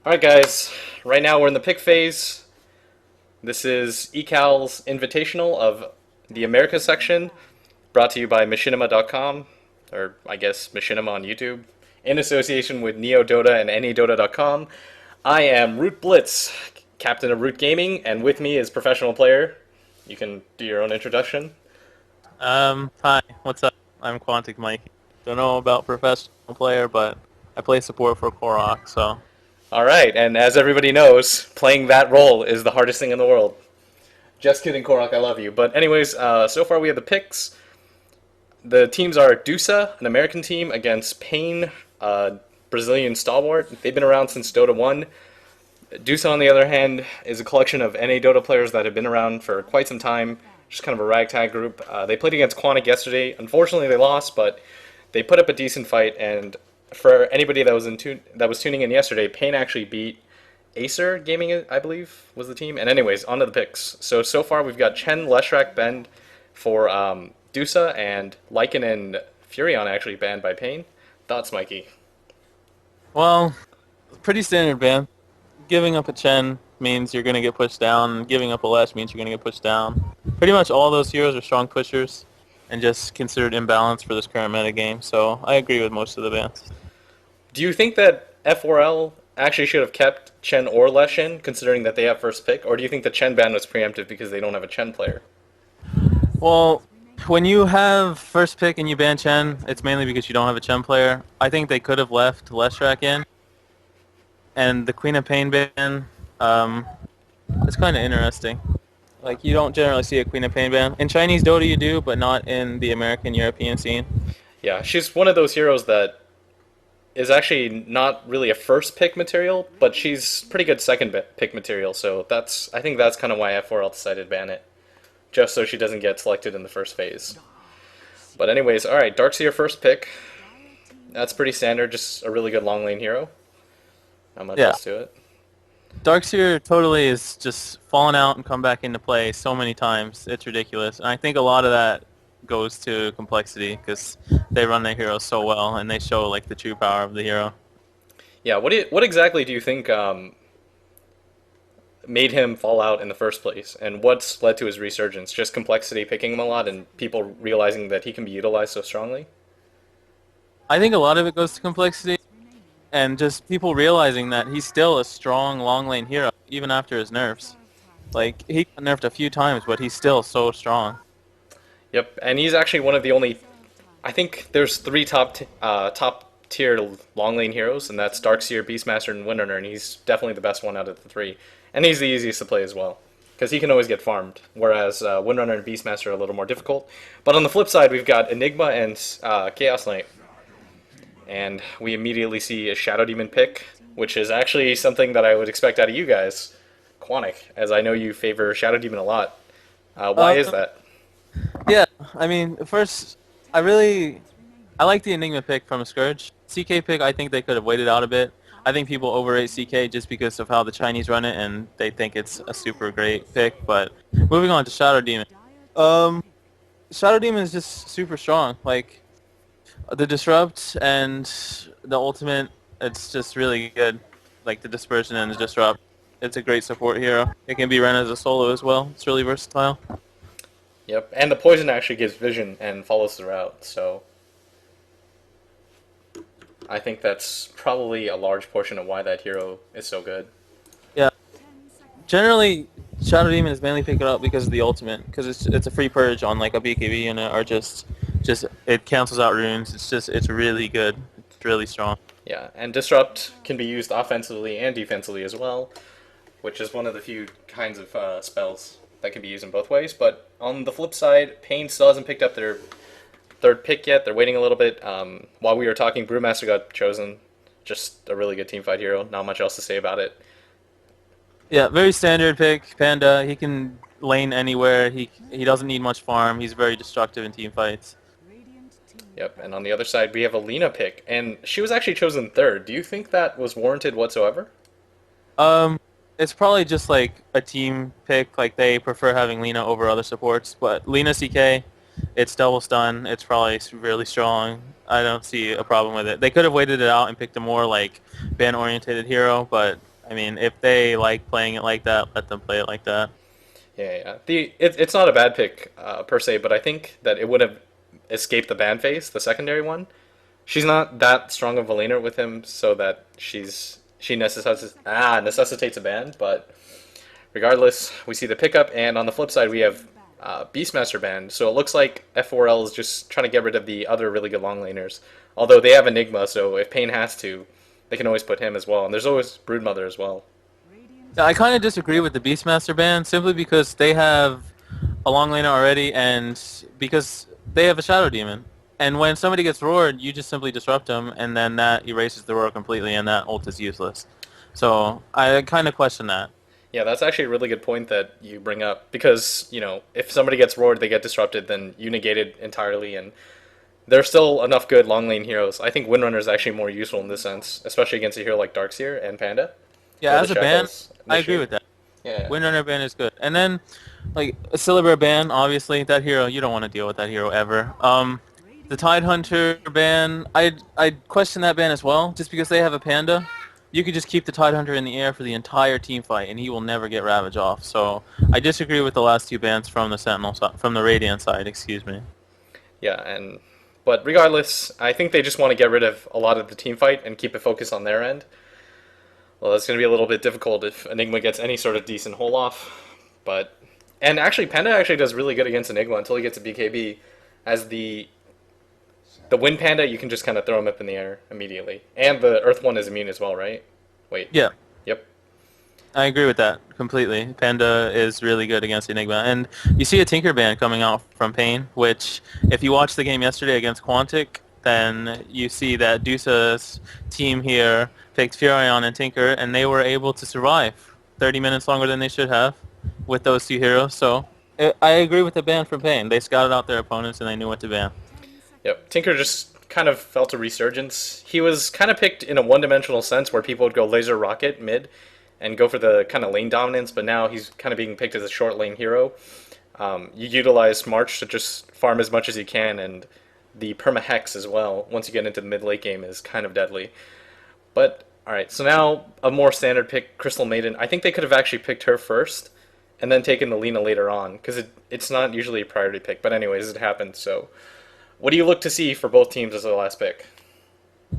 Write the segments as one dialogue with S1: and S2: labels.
S1: Alright guys, right now we're in the pick phase. This is ECAL's Invitational of the Americas section, brought to you by machinima.com, or I guess Machinima on YouTube, in association with NEODota and NEODota.com. I am Root Blitz, captain of Root Gaming, and with me is professional player. You can do your own introduction.
S2: Hi, what's up? I'm Quantic Mikey. Don't know about professional player, but I play support for Korok, so
S1: Alright, and as everybody knows, playing that role is the hardest thing in the world. Just kidding, Korok, I love you. But anyways, so far we have the picks. The teams are Dusa, an American team, against paiN, a Brazilian stalwart. They've been around since Dota 1. Dusa, on the other hand, is a collection of NA players that have been around for quite some time, just kind of a ragtag group. They played against Quantic yesterday. Unfortunately, they lost, but they put up a decent fight. And for anybody that was tuning in yesterday, paiN actually beat Acer Gaming, I believe, was the team. And anyways, on to the picks. So far we've got Chen, Leshrac, Bend for Dusa, and Lycan and Furion actually banned by paiN. Thoughts, Mikey?
S2: well, pretty standard ban. Giving up a Chen means you're gonna get pushed down. Giving up a Lesh means you're gonna get pushed down. Pretty much all those heroes are strong pushers, and just considered imbalanced for this current meta game. So I agree with most of the bans.
S1: Do you think that F4L actually should have kept Chen or Leshin, considering that they have first pick, or do you think the Chen ban was preemptive because they don't have a Chen player?
S2: Well, when you have first pick and you ban Chen, it's mainly because you don't have a Chen player. I think they could have left Leshrac in. And the Queen of Pain ban, it's kind of interesting. Like, you don't generally see a Queen of Pain ban. In Chinese Dota you do, but not in the American, European scene.
S1: Yeah, she's one of those heroes that is actually not really a first pick material, but she's pretty good second pick material. So I think that's kind of why F4L decided to ban it, just so she doesn't get selected in the first phase. But anyways, all right, Darkseer first pick. That's pretty standard, just a really good long lane hero. Not much
S2: Yeah.
S1: else to it.
S2: Darkseer totally is just fallen out and come back into play so many times. It's ridiculous. And I think a lot of that goes to complexity because they run their hero so well and they show like the true power of the hero.
S1: Yeah, what exactly do you think made him fall out in the first place, and what's led to his resurgence? Just complexity picking him a lot, and people realizing that he can be utilized so strongly.
S2: I think a lot of it goes to complexity and just people realizing that he's still a strong long lane hero even after his nerfs. Like, he got nerfed a few times, but he's still so strong.
S1: Yep, and he's actually one of the only. I think there's three top tier long lane heroes, and that's Darkseer, Beastmaster, and Windrunner, and he's definitely the best one out of the three, and he's the easiest to play as well, because he can always get farmed, whereas Windrunner and Beastmaster are a little more difficult. But on the flip side, we've got Enigma and Chaos Knight, and we immediately see a Shadow Demon pick, which is actually something that I would expect out of you guys, Quantic, as I know you favor Shadow Demon a lot. Why is
S2: Uh,
S1: that?
S2: yeah, I mean, first, I like the Enigma pick from Scourge. CK pick, I think they could have waited out a bit. I think people overrate CK just because of how the Chinese run it, and they think it's a super great pick. But moving on to Shadow Demon. Um, Shadow Demon is just super strong. Like, the Disrupt and the Ultimate, it's just really good. Like, the Dispersion and the Disrupt. It's a great support hero. It can be run as a solo as well. It's really versatile.
S1: Yep, and the poison actually gives vision and follows the route, so I think that's probably a large portion of why that hero is so good.
S2: Yeah. Generally, Shadow Demon is mainly picked up because of the ultimate, because it's a free purge on like a BKB unit, or just it cancels out runes. It's really good. It's really strong.
S1: Yeah, and Disrupt can be used offensively and defensively as well, which is one of the few kinds of spells that can be used in both ways. But on the flip side, paiN still hasn't picked up their third pick yet. They're waiting a little bit. While we were talking, Brewmaster got chosen. Just a really good teamfight hero. Not much else to say about it.
S2: Yeah, very standard pick. Panda. He can lane anywhere. He doesn't need much farm. He's very destructive in team fights.
S1: Yep, and on the other side, we have a Lena pick, and she was actually chosen third. Do you think that was warranted whatsoever?
S2: Um, it's probably just like a team pick. Like, they prefer having Lena over other supports. But Lena CK, it's double stun. It's probably really strong. I don't see a problem with it. They could have waited it out and picked a more like ban oriented hero, but I mean, if they like playing it like that, let them play it like that.
S1: Yeah. It's not a bad pick per se, but I think that it would have escaped the ban phase, the secondary one. She's not that strong of a laner with him, so that she necessitates a ban. But regardless, we see the pickup, and on the flip side, we have Beastmaster ban. So it looks like F4L is just trying to get rid of the other really good long laners. Although they have Enigma, so if paiN has to, they can always put him as well. And there's always Broodmother as well.
S2: Yeah, I kind of disagree with the Beastmaster ban simply because they have a long laner already, and because they have a Shadow Demon. And when somebody gets roared, you just simply disrupt them, and then that erases the roar completely, and that ult is useless. So I kind of question that.
S1: Yeah, that's actually a really good point that you bring up because, if somebody gets roared, they get disrupted, then you negate it entirely, and there's still enough good long lane heroes. I think Windrunner is actually more useful in this sense, especially against a hero like Darkseer and Panda, or
S2: Yeah,
S1: the
S2: as a ban,
S1: Shackles
S2: I agree
S1: initiate.
S2: with that.
S1: Yeah.
S2: Windrunner ban is good. And then, like, a Silver ban, obviously, that hero, you don't want to deal with that hero ever. The Tidehunter ban, I'd question that ban as well, just because they have a Panda. You could just keep the Tidehunter in the air for the entire team fight, and he will never get Ravage off. So I disagree with the last two bans from the Sentinel side, from the Radiant side, excuse me.
S1: Yeah, but regardless, I think they just want to get rid of a lot of the team fight and keep it focused on their end. Well, that's going to be a little bit difficult if Enigma gets any sort of decent hole off, but and actually Panda actually does really good against Enigma until he gets a BKB. As the Wind Panda, you can just kind of throw him up in the air immediately, and the Earth one is immune as well, right? Wait,
S2: Yeah,
S1: yep.
S2: I agree with that completely. Panda is really good against Enigma. And you see a Tinker ban coming out from paiN, which, if you watched the game yesterday against Quantic, then you see that Dusa's team here picked Furion and Tinker, and they were able to survive 30 minutes longer than they should have with those two heroes. So I agree with the ban from paiN. They scouted out their opponents, and they knew what to ban.
S1: Yep. Tinker just kind of felt a resurgence. He was kind of picked in a one-dimensional sense where people would go laser rocket mid and go for the kind of lane dominance, but now he's kind of being picked as a short lane hero. You utilize March to just farm as much as you can, and the perma hex as well, once you get into the mid late game, is kind of deadly. But, alright, so now a more standard pick, Crystal Maiden. I think they could have actually picked her first and then taken the Lena later on, because it's not usually a priority pick, but anyways, it happened, so what do you look to see for both teams as the last pick?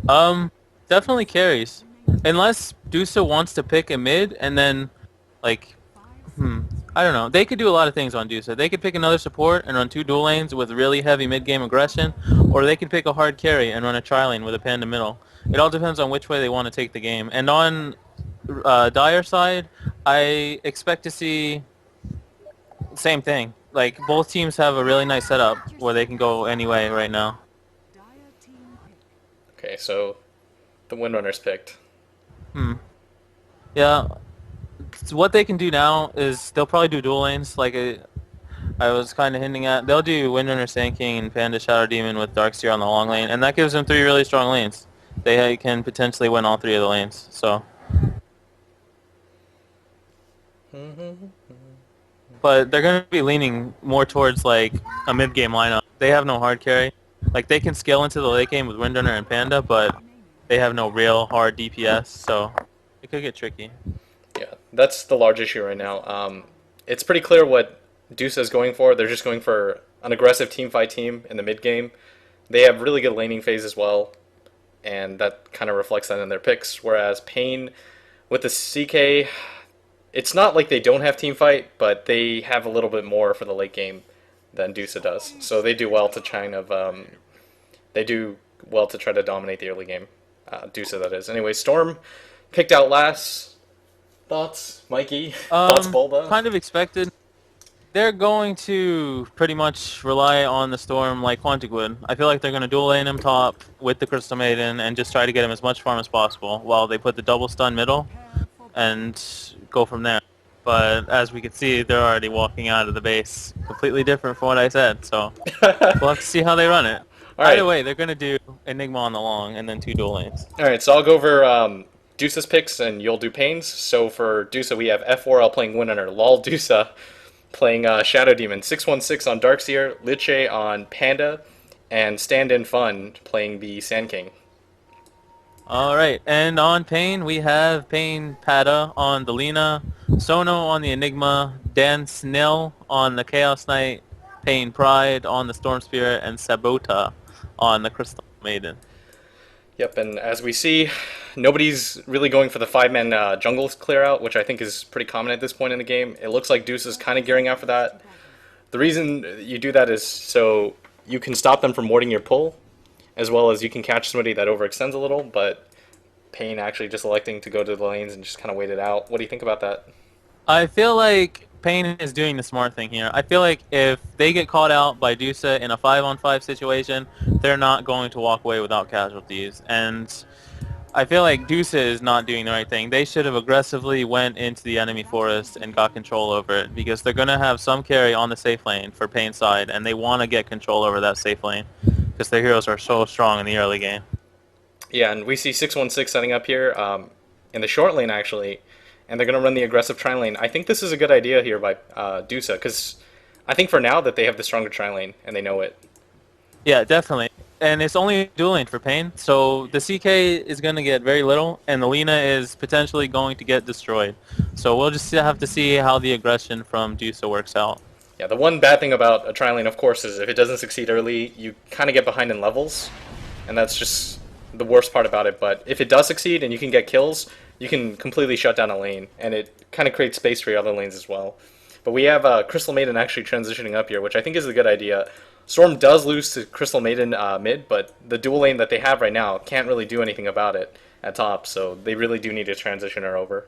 S2: Um, Definitely carries. Unless Dusa wants to pick a mid and then, like, I don't know. They could do a lot of things on Dusa. They could pick another support and run two dual lanes with really heavy mid-game aggression, or they could pick a hard carry and run a tri-lane with a Panda middle. It all depends on which way they want to take the game. And on Dire side, I expect to see same thing. Like, both teams have a really nice setup where they can go any way right now.
S1: Okay, so the Windrunner's picked.
S2: Yeah, so what they can do now is they'll probably do dual lanes, like I was kind of hinting at. They'll do Windrunner Sand King and Panda Shadow Demon with Darkseer on the long lane, and that gives them three really strong lanes. They can potentially win all three of the lanes. So, but they're going to be leaning more towards like a mid game lineup. They have no hard carry. Like, they can scale into the late game with Windrunner and Panda, but they have no real hard DPS, so it could get tricky.
S1: Yeah, that's the large issue right now. It's pretty clear what Dusa is going for. They're just going for an aggressive team fight team in the mid game. They have really good laning phase as well, and that kind of reflects that in their picks. Whereas paiN with the CK, it's not like they don't have team fight, but they have a little bit more for the late game than Dusa does. So they do well to try to dominate the early game. Dusa, that is. Anyway, Storm picked out last. Thoughts, Mikey? Thoughts, Bulba?
S2: Kind of expected. They're going to pretty much rely on the Storm like Quantic would. I feel like they're going to dual lane him top with the Crystal Maiden and just try to get him as much farm as possible while they put the double stun middle and go from there. But as we can see, they're already walking out of the base. Completely different from what I said, so we'll have to see how they run it.
S1: All
S2: Either
S1: right.
S2: way, they're going to do Enigma on the long and then two dual lanes.
S1: All right, so I'll go over Dusa's picks and you'll do paiN's. So for Dusa, we have F4L playing Windrunner, Lol Dusa playing Shadow Demon, 616 on Darkseer, Liche on Panda, and Stand In Fun playing the Sand King.
S2: Alright, and on paiN, we have paiN Pada on the Lina, Sono on the Enigma, Dan Snell on the Chaos Knight, paiN Pride on the Storm Spirit, and Sabota on the Crystal Maiden.
S1: Yep, and as we see, nobody's really going for the five-man jungle clear out, which I think is pretty common at this point in the game. It looks like Deuce is kind of gearing out for that. The reason you do that is so you can stop them from warding your pull, as well as you can catch somebody that overextends a little, but paiN actually just electing to go to the lanes and just kind of wait it out. What do you think about that?
S2: I feel like paiN is doing the smart thing here. I feel like if they get caught out by Dusa in a 5-on-5 situation, they're not going to walk away without casualties. And I feel like Dusa is not doing the right thing. They should have aggressively went into the enemy forest and got control over it because they're going to have some carry on the safe lane for paiN's side, and they want to get control over that safe lane because their heroes are so strong in the early game.
S1: Yeah, and we see 616 setting up here in the short lane, actually, and they're going to run the aggressive tri lane. I think this is a good idea here by Dusa, because I think for now that they have the stronger tri lane, and they know it.
S2: Yeah, definitely. And it's only dual lane for paiN, so the CK is going to get very little, and the Lina is potentially going to get destroyed. So we'll just have to see how the aggression from Dusa works out.
S1: Yeah, the one bad thing about a tri lane, of course, is if it doesn't succeed early, you kind of get behind in levels, and that's just the worst part about it. But if it does succeed and you can get kills, you can completely shut down a lane, and it kind of creates space for your other lanes as well. But we have Crystal Maiden actually transitioning up here, which I think is a good idea. Storm does lose to Crystal Maiden mid, but the dual lane that they have right now can't really do anything about it at top, so they really do need to transition her over.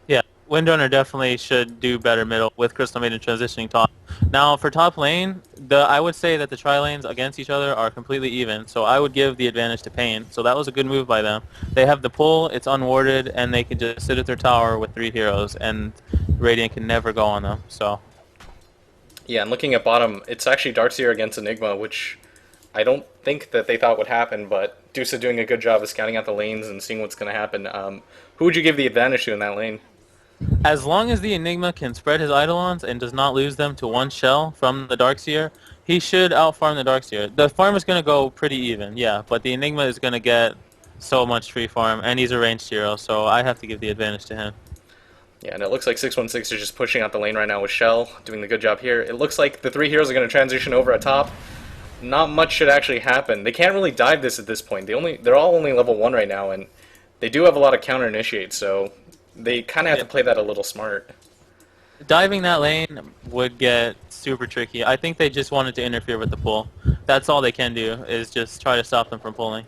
S2: Yeah, Windrunner definitely should do better middle with Crystal Maiden transitioning top. Now for top lane, I would say that the tri lanes against each other are completely even, so I would give the advantage to paiN. So that was a good move by them. They have the pull, it's unwarded, and they can just sit at their tower with 3 heroes, and Radiant can never go on them. So
S1: Yeah, and looking at bottom, it's actually Darkseer against Enigma, which I don't think that they thought would happen, but Dusa doing a good job of scouting out the lanes and seeing what's going to happen. Who would you give the advantage to in that lane?
S2: as long as the Enigma can spread his Eidolons and does not lose them to one shell from the Darkseer, he should outfarm the Darkseer. The farm is going to go pretty even, yeah, but the Enigma is going to get so much free farm, and he's a ranged hero, so I have to give the advantage to him.
S1: Yeah, and it looks like 616 is just pushing out the lane right now with Shell, doing the good job here. It looks like the 3 heroes are going to transition over at top. Not much should actually happen. They can't really dive this at this point. They're all only level 1 right now, and they do have a lot of counter initiates, so they kind of have to play that a little smart.
S2: Diving that lane would get super tricky. I think they just wanted to interfere with the pull. That's all they can do, is just try to stop them from pulling.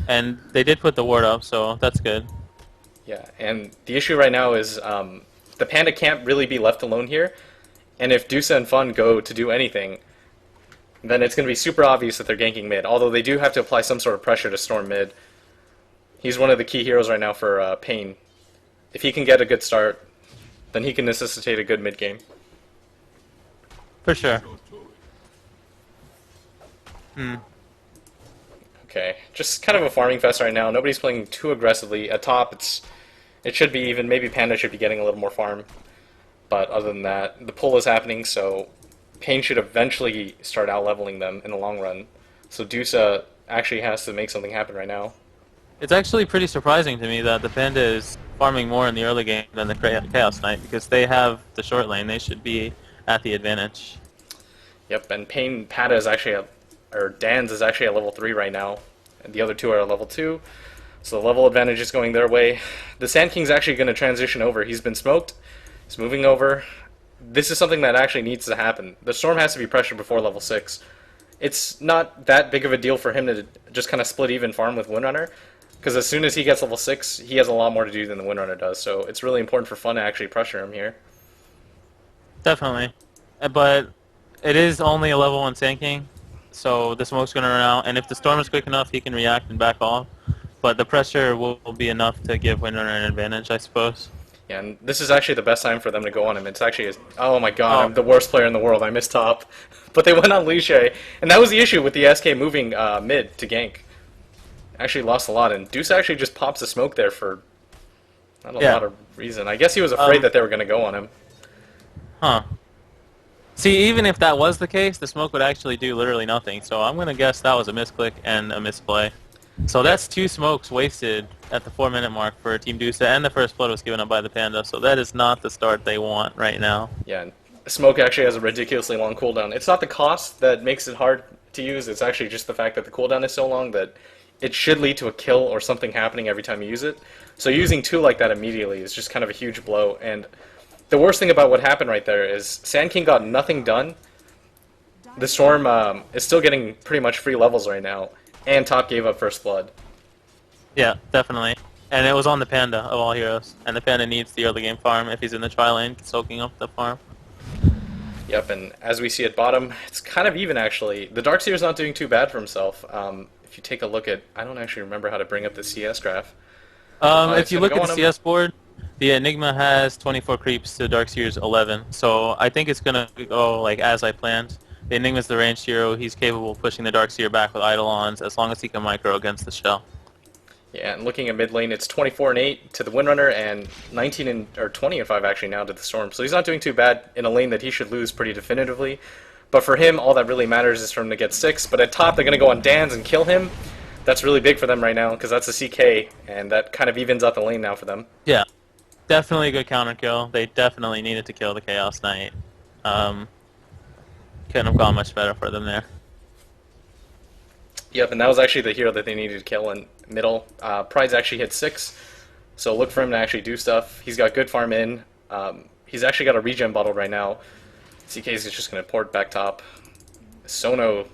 S2: And they did put the ward up, so that's good.
S1: Yeah, and the issue right now is the Panda can't really be left alone here, and if Dusa and Fun go to do anything, then it's going to be super obvious that they're ganking mid, although they do have to apply some sort of pressure to Storm mid. He's one of the key heroes right now for paiN. If he can get a good start, then he can necessitate a good mid game.
S2: For sure.
S1: Okay, just kind of a farming fest right now. Nobody's playing too aggressively. At top, it should be even. Maybe Panda should be getting a little more farm. But other than that, the pull is happening, so paiN should eventually start out-leveling them in the long run. So Dusa actually has to make something happen right now.
S2: It's actually pretty surprising to me that the Panda is farming more in the early game than the Chaos Knight, because they have the short lane. They should be at the advantage.
S1: Yep, and paiN Panda is actually or Dan's is actually at level 3 right now, and the other 2 are at level 2. So the level advantage is going their way. The Sand King's actually going to transition over. He's been smoked. He's moving over. This is something that actually needs to happen. The Storm has to be pressured before level 6. It's not that big of a deal for him to just kind of split even farm with Windrunner, because as soon as he gets level 6, he has a lot more to do than the Windrunner does. So it's really important for Fun to actually pressure him here.
S2: Definitely. But it is only a level 1 Sand King, so the smoke's going to run out, and if the Storm is quick enough, he can react and back off. But the pressure will be enough to give Windrunner an advantage, I suppose.
S1: Yeah, and this is actually the best time for them to go on him. It's actually, oh my god, I'm the worst player in the world. I missed top. But they went on Liu, and that was the issue with the SK moving mid to gank. Actually lost a lot, and Deuce actually just pops the smoke there for not a lot of reason. I guess he was afraid that they were going to go on him.
S2: Huh. See, even if that was the case, the smoke would actually do literally nothing, so I'm going to guess that was a misclick and a misplay. So
S1: Yep.
S2: that's 2 smokes wasted at the 4-minute mark for Team Dusa, and the first blood was given up by the Panda, so that is not the start they want right now.
S1: Yeah, and smoke actually has a ridiculously long cooldown. It's not the cost that makes it hard to use, it's actually just the fact that the cooldown is so long that it should lead to a kill or something happening every time you use it. So using 2 like that immediately is just kind of a huge blow, and the worst thing about what happened right there is Sand King got nothing done. The Storm is still getting pretty much free levels right now, and Top gave up first blood.
S2: Yeah, definitely. And it was on the Panda of all heroes, and the Panda needs the early game farm if he's in the tri lane, soaking up the farm.
S1: Yep, and as we see at bottom, it's kind of even actually. The Darkseer's not doing too bad for himself. If you take a look at, I don't actually remember how to bring up the CS graph.
S2: If
S1: It's
S2: you
S1: gonna
S2: look
S1: go
S2: at
S1: on
S2: the
S1: him.
S2: CS board, the Enigma has 24 creeps to Darkseer's 11, so I think it's gonna go like as I planned. The Enigma's the ranged hero. He's capable of pushing the Darkseer back with Eidolons as long as he can micro against the shell.
S1: Yeah, and looking at mid lane, it's 24 and 8 to the Windrunner and 19 and or 20 and 5 actually now to the Storm. So he's not doing too bad in a lane that he should lose pretty definitively. But for him, all that really matters is for him to get 6. But at top, they're going to go on Dan's and kill him. That's really big for them right now because that's a CK, and that kind of evens out the lane now for them.
S2: Yeah, definitely a good counter kill. They definitely needed to kill the Chaos Knight. Um, couldn't have gone much better for them there.
S1: Yep, and that was actually the hero that they needed to kill in middle. Pride's actually hit 6, so look for him to actually do stuff. He's got good farm in. He's actually got a regen bottle right now. CK's is just going to port back top. Sono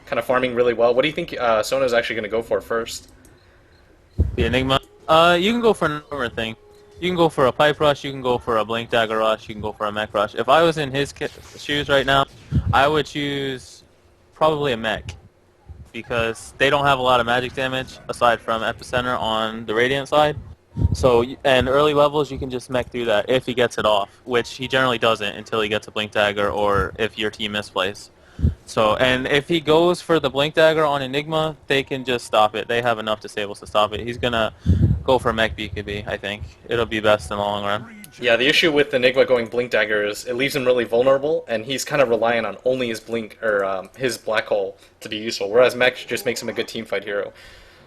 S1: kind of farming really well. What do you think Sono's actually going to go for first?
S2: The Enigma. You can go for a number of things. You can go for a pipe rush. You can go for a blink dagger rush. You can go for a mech rush. If I was in his shoes right now, I would choose probably a mech because they don't have a lot of magic damage aside from epicenter on the radiant side. So and early levels you can just mech through that if he gets it off, which he generally doesn't until he gets a blink dagger or if your team misplays. So, and if he goes for the blink dagger on Enigma, they can just stop it. They have enough disables to stop it. He's gonna go for mech BKB, I think. It'll be best in the long run.
S1: Yeah, the issue with Enigma going Blink Dagger is it leaves him really vulnerable, and he's kind of relying on only his Blink or his Black Hole to be useful. Whereas Mech just makes him a good teamfight hero.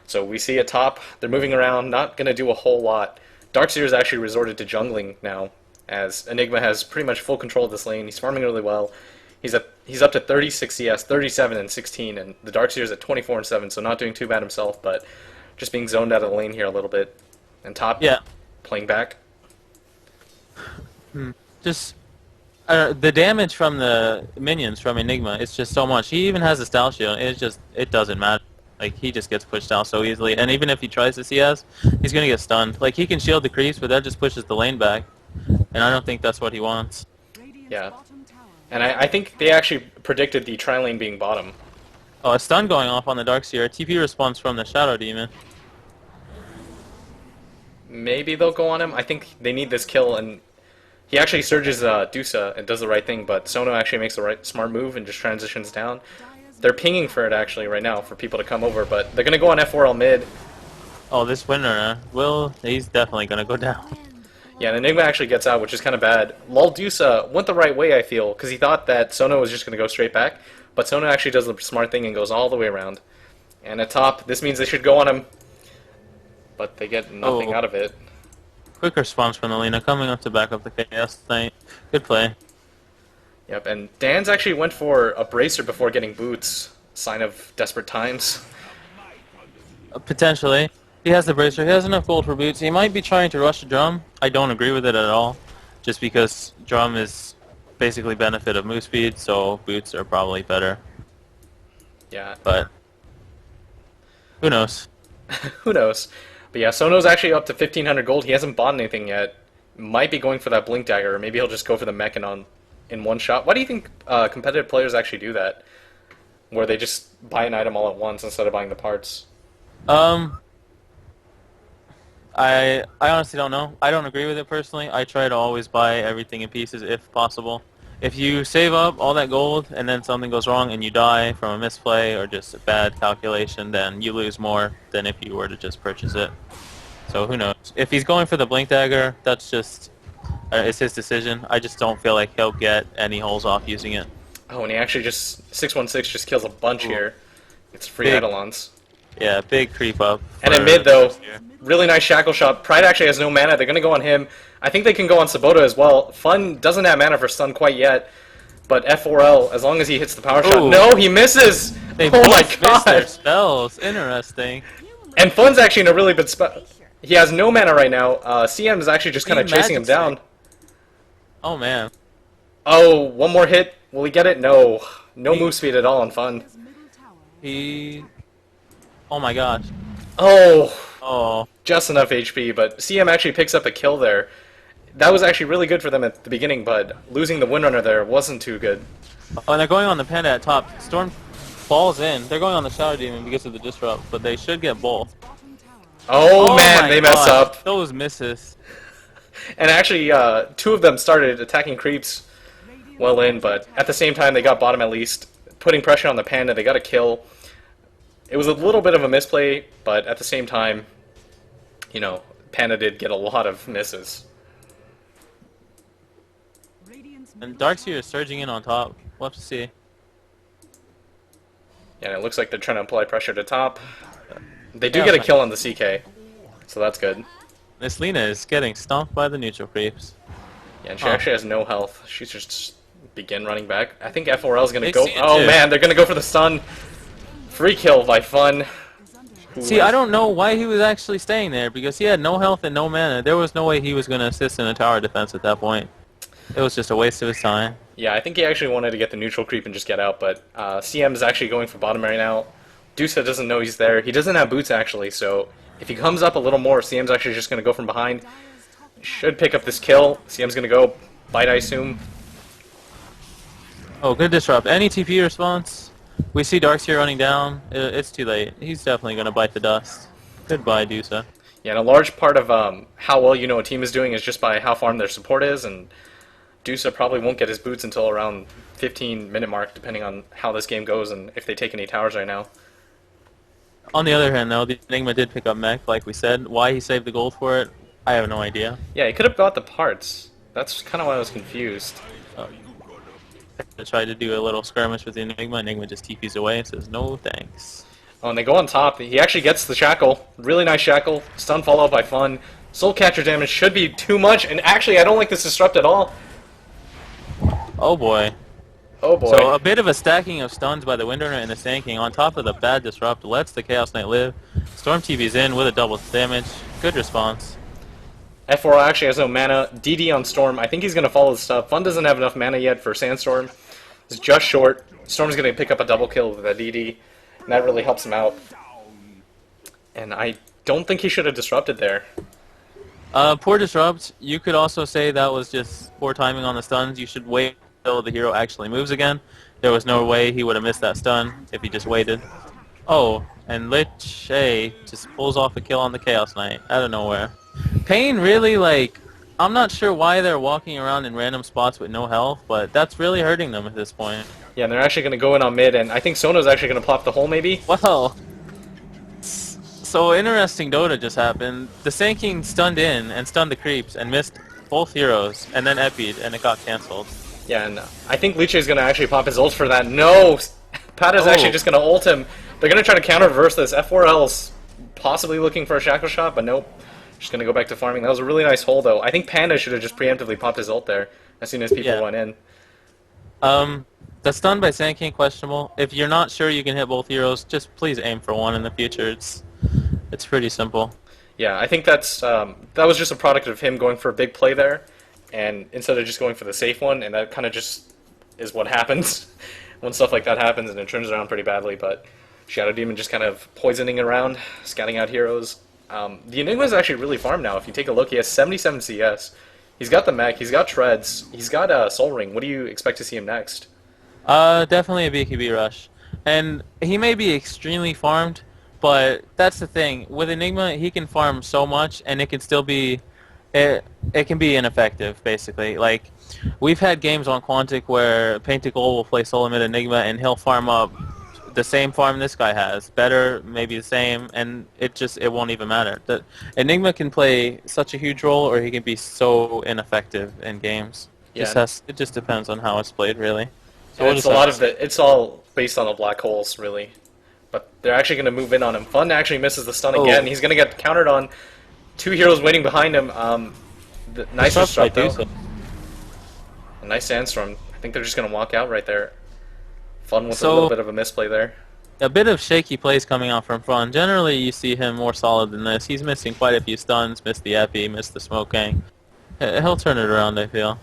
S1: So we see at top, they're moving around, not going to do a whole lot. Darkseer's actually resorted to jungling now, as Enigma has pretty much full control of this lane. He's farming really well. He's up to 36 CS, 37 and 16, and the Darkseer's at 24 and 7, so not doing too bad himself, but just being zoned out of the lane here a little bit. And top,
S2: Yeah,
S1: playing back.
S2: just the damage from the minions from Enigma is just so much. He even has a style shield. It doesn't matter. Like he just gets pushed down so easily, and even if he tries to CS, he's gonna get stunned. Like he can shield the creeps, but that just pushes the lane back, and I don't think that's what he wants.
S1: Yeah. And I think they actually predicted the tri lane being bottom.
S2: Oh, a stun going off on the Darkseer. TP response from the Shadow Demon.
S1: Maybe they'll go on him. I think they need this kill, and he actually surges Dusa and does the right thing, but Sono actually makes the right smart move and just transitions down. They're pinging for it actually right now for people to come over, but they're going to go on F4L mid.
S2: Oh, this winner, he's definitely gonna go down.
S1: Yeah, and Enigma actually gets out, which is kind of bad. Lol Dusa went the right way, I feel, because he thought that Sono was just going to go straight back, but Sono actually does the smart thing and goes all the way around. And at top, this means they should go on him, but they get nothing out of it.
S2: Quick response from Alina coming up to back up the Chaos Knight. Good play.
S1: Yep, and Dan's actually went for a bracer before getting boots. Sign of desperate times.
S2: Potentially. He has the bracer. He has enough gold for boots. He might be trying to rush a drum. I don't agree with it at all. Just because drum is basically benefit of move speed, so boots are probably better.
S1: Yeah.
S2: But who knows?
S1: Who knows? But yeah, Sono's actually up to 1,500 gold. He hasn't bought anything yet. Might be going for that Blink Dagger, or maybe he'll just go for the Mechan on in one shot. Why do you think competitive players actually do that? Where they just buy an item all at once instead of buying the parts?
S2: I honestly don't know. I don't agree with it personally. I try to always buy everything in pieces if possible. If you save up all that gold and then something goes wrong and you die from a misplay or just a bad calculation, then you lose more than if you were to just purchase it. So who knows? If he's going for the Blink Dagger, that's just it's his decision. I just don't feel like he'll get any holes off using it.
S1: Oh, and he actually just 616 just kills a bunch here. It's free
S2: Big.
S1: Eidolons.
S2: Yeah, big creep up.
S1: And in mid, though, really nice shackle shot. Pride actually has no mana. They're going to go on him. I think they can go on Sabota as well. Fun doesn't have mana for stun quite yet. But F4L, as long as he hits the power shot.
S2: Ooh.
S1: No, he misses!
S2: They
S1: Oh my
S2: both missed their
S1: god!
S2: spells. Interesting.
S1: And Fun's actually in a really good spot. He has no mana right now. CM is actually just kind of chasing him down.
S2: Oh man.
S1: Oh, one more hit. Will he get it? No. No move speed at all on Fun.
S2: He. Oh my gosh.
S1: Oh,
S2: Oh.
S1: just enough HP, but CM actually picks up a kill there. That was actually really good for them at the beginning, but losing the Windrunner there wasn't too good.
S2: Oh, and they're going on the Panda at top. Storm falls in. They're going on the Shadow Demon because of the disrupt, but they should get both.
S1: Oh, man,
S2: my
S1: they mess
S2: gosh.
S1: up.
S2: Those misses.
S1: And actually, two of them started attacking creeps well in, but at the same time, they got bottom at least. Putting pressure on the Panda, they got a kill. It was a little bit of a misplay, but at the same time, you know, Panda did get a lot of misses.
S2: And Darkseer is surging in on top. We'll have to see.
S1: Yeah, and it looks like they're trying to apply pressure to top. They do
S2: Yeah,
S1: get a
S2: fine.
S1: kill on the CK, so that's good.
S2: This Lina is getting stomped by the neutral creeps.
S1: Yeah, and she actually has no health. She's just begin running back. I think F4L is going to
S2: They
S1: go...
S2: see it
S1: Oh
S2: too.
S1: man, they're going to go for the stun. Free kill by Fun.
S2: See, I don't know why he was actually staying there, because he had no health and no mana. There was no way he was going to assist in a tower defense at that point. It was just a waste of his time.
S1: Yeah, I think he actually wanted to get the neutral creep and just get out, but CM is actually going for bottom right now. Dusa doesn't know he's there. He doesn't have boots, actually, so if he comes up a little more, CM's actually just going to go from behind. Should pick up this kill. CM's going to go bite, I assume.
S2: Oh, good disrupt. Any TP response? We see Darkseer running down. It's too late. He's definitely going to bite the dust. Goodbye, Dusa.
S1: Yeah, and a large part of how well you know a team is doing is just by how farm their support is, and Dusa probably won't get his boots until around 15-minute mark, depending on how this game goes and if they take any towers right now.
S2: On the other hand, though, the Enigma did pick up mech, like we said. Why he saved the gold for it, I have no idea.
S1: Yeah, he could have bought the parts. That's kind of why I was confused.
S2: I tried to do a little skirmish with the Enigma. Enigma just TPs away and says, no thanks.
S1: Oh, and they go on top. He actually gets the shackle. Really nice shackle. Stun follow by Fun. Soul catcher damage should be too much, and actually I don't like this disrupt at all.
S2: Oh boy.
S1: Oh boy.
S2: So a bit of a stacking of stuns by the Windrunner and the Sand King on top of the bad disrupt lets the Chaos Knight live. Storm TV's in with a double damage. Good response.
S1: F4 actually has no mana. DD on Storm. I think he's going to follow the stuff. Fun doesn't have enough mana yet for Sandstorm. It's just short. Storm's going to pick up a double kill with a DD, and that really helps him out. And I don't think he should have disrupted there.
S2: Poor disrupt. You could also say that was just poor timing on the stuns. You should wait until the hero actually moves again. There was no way he would have missed that stun if he just waited. Oh, and Lich A just pulls off a kill on the Chaos Knight out of nowhere. paiN really, like, I'm not sure why they're walking around in random spots with no health, but that's really hurting them at this point.
S1: Yeah, and they're actually going to go in on mid, and I think Sono's actually going to plop the hole maybe.
S2: Well, so interesting Dota just happened. The Sand King stunned in and stunned the creeps and missed both heroes, and then epi'd, and it got cancelled.
S1: Yeah, and I think Liche is going to actually pop his ult for that. No! Pata's actually just going to ult him. They're going to try to counter-reverse this. F4L's possibly looking for a shackle shot, but nope. Just going to go back to farming. That was a really nice hole, though. I think Panda should have just preemptively popped his ult there as soon as people went in.
S2: The stun by Sand King, questionable. If you're not sure you can hit both heroes, just please aim for one in the future. It's pretty simple.
S1: Yeah, I think that was just a product of him going for a big play there, and instead of just going for the safe one, and that kind of just is what happens when stuff like that happens, and it turns around pretty badly. But Shadow Demon just kind of poisoning around, scouting out heroes. The Enigma is actually really farmed now. If you take a look, he has 77 CS. He's got the mech, he's got treads, he's got Soul Ring. What do you expect to see him next?
S2: Definitely a BKB rush. And he may be extremely farmed, but that's the thing. With Enigma, he can farm so much, and it can still be... It can be ineffective, basically. Like, we've had games on Quantic where paiN will play solo mid Enigma, and he'll farm up the same farm this guy has. Better, maybe the same, and it won't even matter. The Enigma can play such a huge role, or he can be so ineffective in games.
S1: Yeah.
S2: It just depends on how it's played, really.
S1: So it's a lot of it's all based on the black holes, really. But They're actually going to move in on him. Fun actually misses the stun
S2: Oh.
S1: again. He's going to get countered on. 2 heroes waiting behind him. Nice disrupt though.
S2: Dusa.
S1: A nice sandstorm. I think they're just going to walk out right there. Fun with a
S2: So-
S1: little bit of a misplay there.
S2: A bit of shaky plays coming out from Fun. Generally, you see him more solid than this. He's missing quite a few stuns, missed the epi, missed the smoke gang. He'll turn it around, I feel.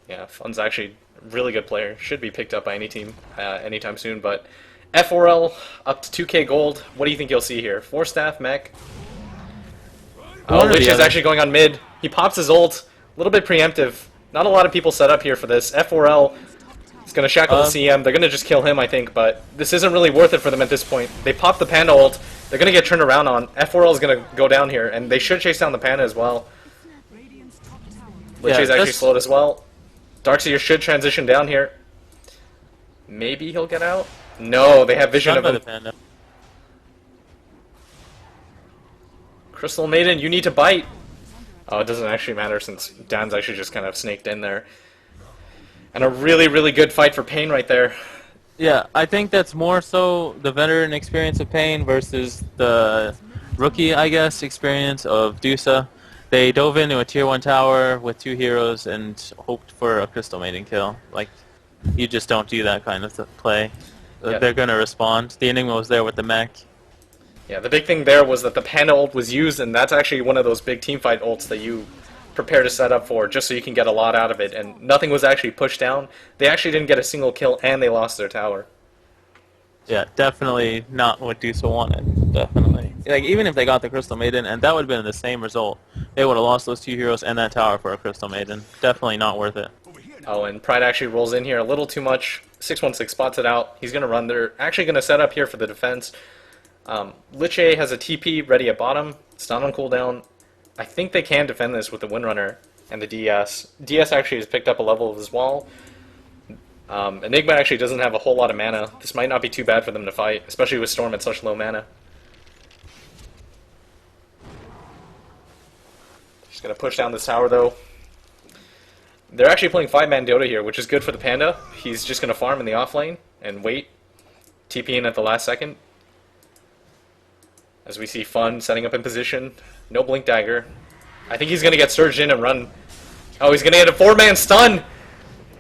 S1: Yeah, Fun's actually a really good player. Should be picked up by any team anytime soon. But F4L up to 2k gold. What do you think you'll see here? 4 staff mech. Oh,
S2: One or
S1: Lich
S2: the
S1: is
S2: other.
S1: actually going on mid. He pops his ult. A little bit preemptive. Not a lot of people set up here for this. F4L is going to shackle the CM. They're going to just kill him, I think. But this isn't really worth it for them at this point. They pop the Panda ult. They're going to get turned around on. F4L is going to go down here. And they should chase down the Panda as well. Lich is actually
S2: just-
S1: slowed as well. Darkseer should transition down here. Maybe he'll get out? No, they have vision
S2: Done
S1: of
S2: by
S1: him.
S2: the Panda.
S1: Crystal Maiden, you need to bite. Oh, it doesn't actually matter since Dan's actually just kind of snaked in there. And a really, really good fight for paiN right there.
S2: Yeah, I think that's more so the veteran experience of paiN versus the rookie, I guess, experience of Dusa. They dove into a tier 1 tower with 2 heroes and hoped for a Crystal Maiden kill. Like, you just don't do that kind of play.
S1: Yeah.
S2: They're going to respond. The Enigma was there with the mech.
S1: Yeah, the big thing there was that the Panda ult was used, and that's actually one of those big teamfight ults that you prepare to set up for, just so you can get a lot out of it. And nothing was actually pushed down. They actually didn't get a single kill, and they lost their tower.
S2: Yeah, definitely not what Dusa wanted. Definitely. Like, even if they got the Crystal Maiden, and that would have been the same result, they would have lost those 2 heroes and that tower for a Crystal Maiden. Definitely not worth it.
S1: Oh, and Pride actually rolls in here a little too much. 616 spots it out. He's going to run. They're actually going to set up here for the defense. Lich has a TP ready at bottom. It's not on cooldown. I think they can defend this with the Windrunner and the DS. DS actually has picked up a level of his wall. Enigma actually doesn't have a whole lot of mana. This might not be too bad for them to fight, especially with Storm at such low mana. Just going to push down this tower, though. They're actually playing 5-man Dota here, which is good for the Panda. He's just going to farm in the off lane and wait. TP in at the last second. As we see Fun setting up in position. No Blink Dagger. I think he's going to get surged in and run. Oh, he's going to get a 4-man stun!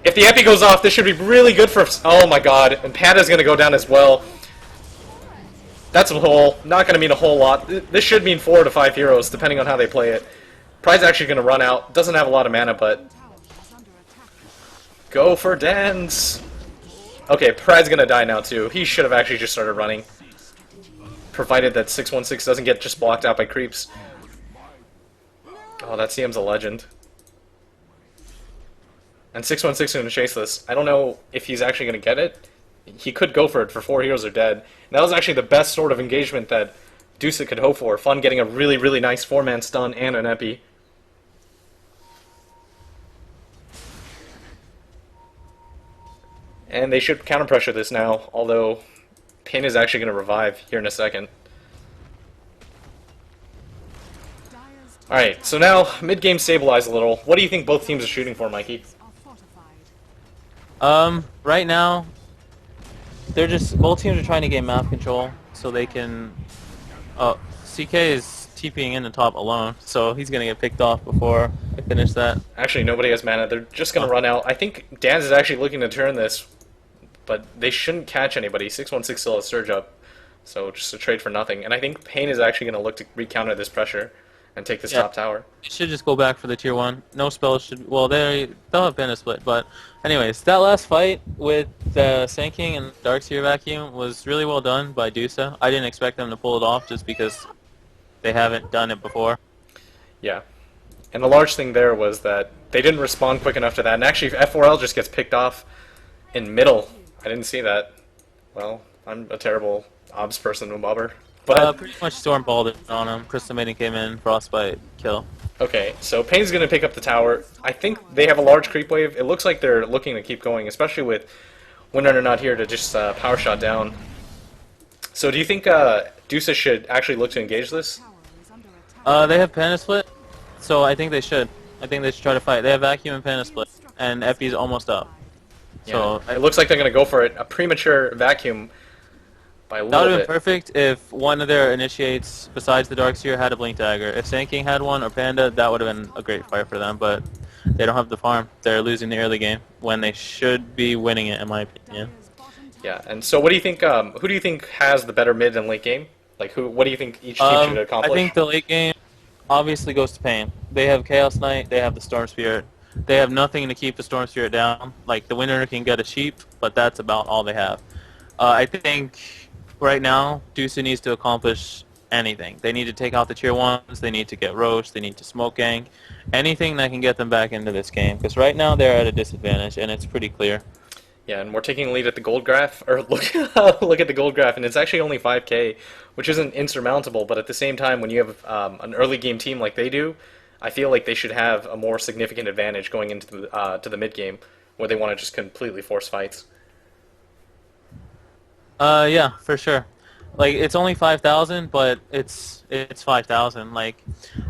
S1: If the epi goes off, this should be really good for... Oh my god. And Panda's going to go down as well. That's a whole... Not going to mean a whole lot. This should mean 4 to 5 heroes, depending on how they play it. Pride's actually going to run out. Doesn't have a lot of mana, but... Go for Dance! Okay, Pride's going to die now, too. He should have actually just started running. Provided that 616 doesn't get just blocked out by creeps. Oh, that CM's a legend. And 616 is going to chase this. I don't know if he's actually going to get it. He could go for it for 4 heroes are dead. And that was actually the best sort of engagement that Dusa could hope for. Fun getting a really, really nice 4-man stun and an epi. And they should counter pressure this now, although paiN is actually going to revive here in a second. Alright, so now mid-game stabilize a little. What do you think both teams are shooting for, Mikey?
S2: Right now, they're just... Both teams are trying to gain map control so they can... Oh, CK is TPing in the top alone, so he's going to get picked off before I finish that.
S1: Actually, nobody has mana. They're just going to run out. I think Dan's is actually looking to turn this, but they shouldn't catch anybody. 616 still has Surge up, so just a trade for nothing. And I think paiN is actually going to look to recounter this pressure and take this top tower.
S2: They should just go back for the tier 1. No spells should... Well, they'll have been a split, but... Anyways, that last fight with the Sand King and Darkseer Vacuum was really well done by Dusa. I didn't expect them to pull it off just because they haven't done it before.
S1: Yeah. And the large thing there was that they didn't respond quick enough to that. And actually, F4L just gets picked off in middle. I didn't see that. Well, I'm a terrible obs person, Mobber. But
S2: Pretty much Stormballed it on him. Crystal Maiden came in, Frostbite, kill.
S1: okay, so paiN's going to pick up the tower. I think they have a large creep wave. It looks like they're looking to keep going, especially with Windrunner not here to just power shot down. So do you think Dusa should actually look to engage this?
S2: They have Panda Split, so I think they should. I think they should try to fight. They have Vacuum and Panda Split, and Epi's almost up. So
S1: Yeah. It looks like they're going to go for it. A premature vacuum by a
S2: That
S1: little
S2: would have been
S1: bit.
S2: perfect if one of their initiates, besides the Darkseer, had a Blink Dagger. If Sand King had one or Panda, that would have been a great fight for them, but they don't have the farm. They're losing the early game when they should be winning it, in my opinion.
S1: Yeah, and so what do you think? Who do you think has the better mid and late game? Like, who? What do you think each team should
S2: I
S1: accomplish?
S2: think the late game obviously goes to paiN. They have Chaos Knight, they have the Storm Spirit. They have nothing to keep the Storm Spirit down. Like, the winner can get a sheep, but that's about all they have. I think right now, Dusa needs to accomplish anything. They need to take out the tier 1s, they need to get Roche, they need to smoke gang. Anything that can get them back into this game. Because right now they're at a disadvantage, and it's pretty clear.
S1: Yeah, and we're taking a lead at the gold graph, or look look at the gold graph, and it's actually only 5K, which isn't insurmountable. But at the same time, when you have an early game team like they do, I feel like they should have a more significant advantage going into the to the mid game, where they want to just completely force fights.
S2: Yeah, for sure. Like, it's only 5,000, but it's 5,000. Like,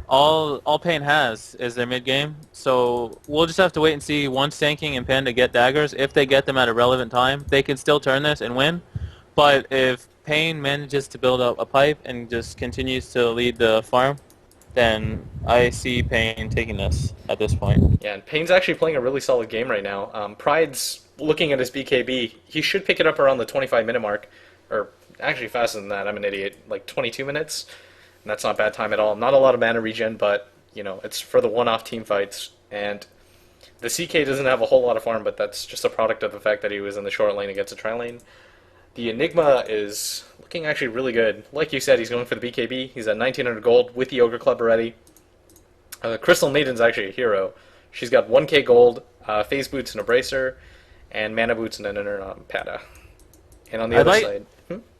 S2: all paiN has is their mid game. So we'll just have to wait and see once Sand and Panda get daggers. If they get them at a relevant time, they can still turn this and win. But if paiN manages to build up a pipe and just continues to lead the farm, then I see paiN taking this at this point.
S1: Yeah, and paiN's actually playing a really solid game right now. Pride's looking at his BKB. He should pick it up around the 25-minute mark, or actually faster than that. I'm an idiot. Like 22 minutes, and that's not bad time at all. Not a lot of mana regen, but you know it's for the one-off team fights. And the CK doesn't have a whole lot of farm, but that's just a product of the fact that he was in the short lane against a tri lane. The Enigma is looking actually really good. Like you said, he's going for the BKB. He's at 1900 gold with the Ogre Club already. Crystal Maiden's actually a hero. She's got 1k gold, phase boots and a bracer, and mana boots and an inner pada. And on the
S2: I'd
S1: other
S2: like
S1: side,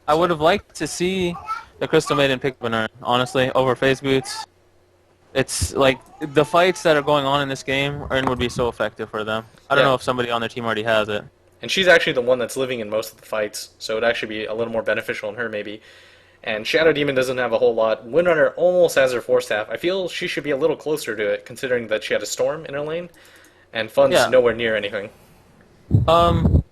S2: I would have liked to see the Crystal Maiden pick up an Urn, honestly, over Phase Boots. It's like the fights that are going on in this game, Urn would be so effective for them. I don't
S1: yeah,
S2: know if somebody on their team already has it.
S1: and she's actually the one that's living in most of the fights, so it'd actually be a little more beneficial in her maybe. And Shadow Demon doesn't have a whole lot. Windrunner almost has her Force Staff. I feel she should be a little closer to it, considering that she had a Storm in her lane, and Fun's
S2: Yeah.
S1: nowhere near anything.
S2: Um,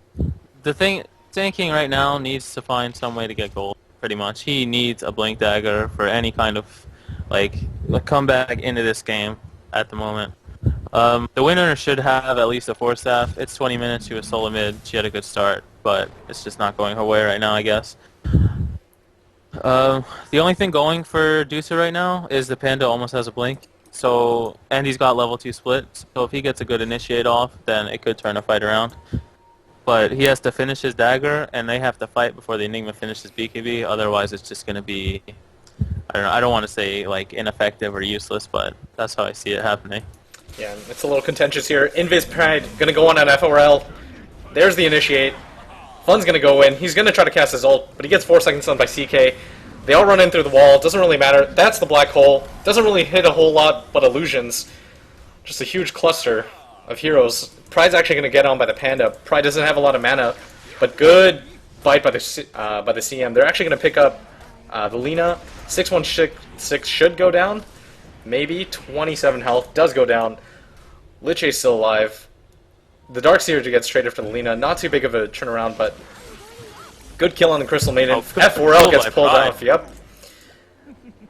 S2: the thing, Sand King right now needs to find some way to get gold. Pretty much, he needs a Blink Dagger for any kind of like comeback into this game at the moment. The winner should have at least a Force Staff. It's 20 minutes. She was solo mid. She had a good start, but it's just not going her way right now, I guess. The only thing going for Dusa right now is the Panda almost has a blink. So, and he's got level 2 split. So if he gets a good initiate off, then it could turn a fight around. But he has to finish his dagger, and they have to fight before the Enigma finishes BKB. Otherwise, it's just going to be, I don't know. I don't want to say like ineffective or useless, but that's how I see it happening.
S1: Yeah, it's a little contentious here. Invis Pride gonna go on an FORL. There's the initiate. Fun's gonna go in. He's gonna try to cast his ult, but he gets 4 seconds stunned by CK. They all run in through the wall. Doesn't really matter. That's the black hole. Doesn't really hit a whole lot but illusions. Just a huge cluster of heroes. Pride's actually gonna get on by the Panda. Pride doesn't have a lot of mana, but good fight by the CM. They're actually gonna pick up the Lina. 616 should go down. Maybe 27 health does go down. Lich is still alive. The Darkseer gets traded for the Lina. Not too big of a turnaround, but good kill on the Crystal Maiden.
S2: Oh, good
S1: F4L
S2: kill
S1: gets
S2: by
S1: pulled
S2: Pride.
S1: off. Yep.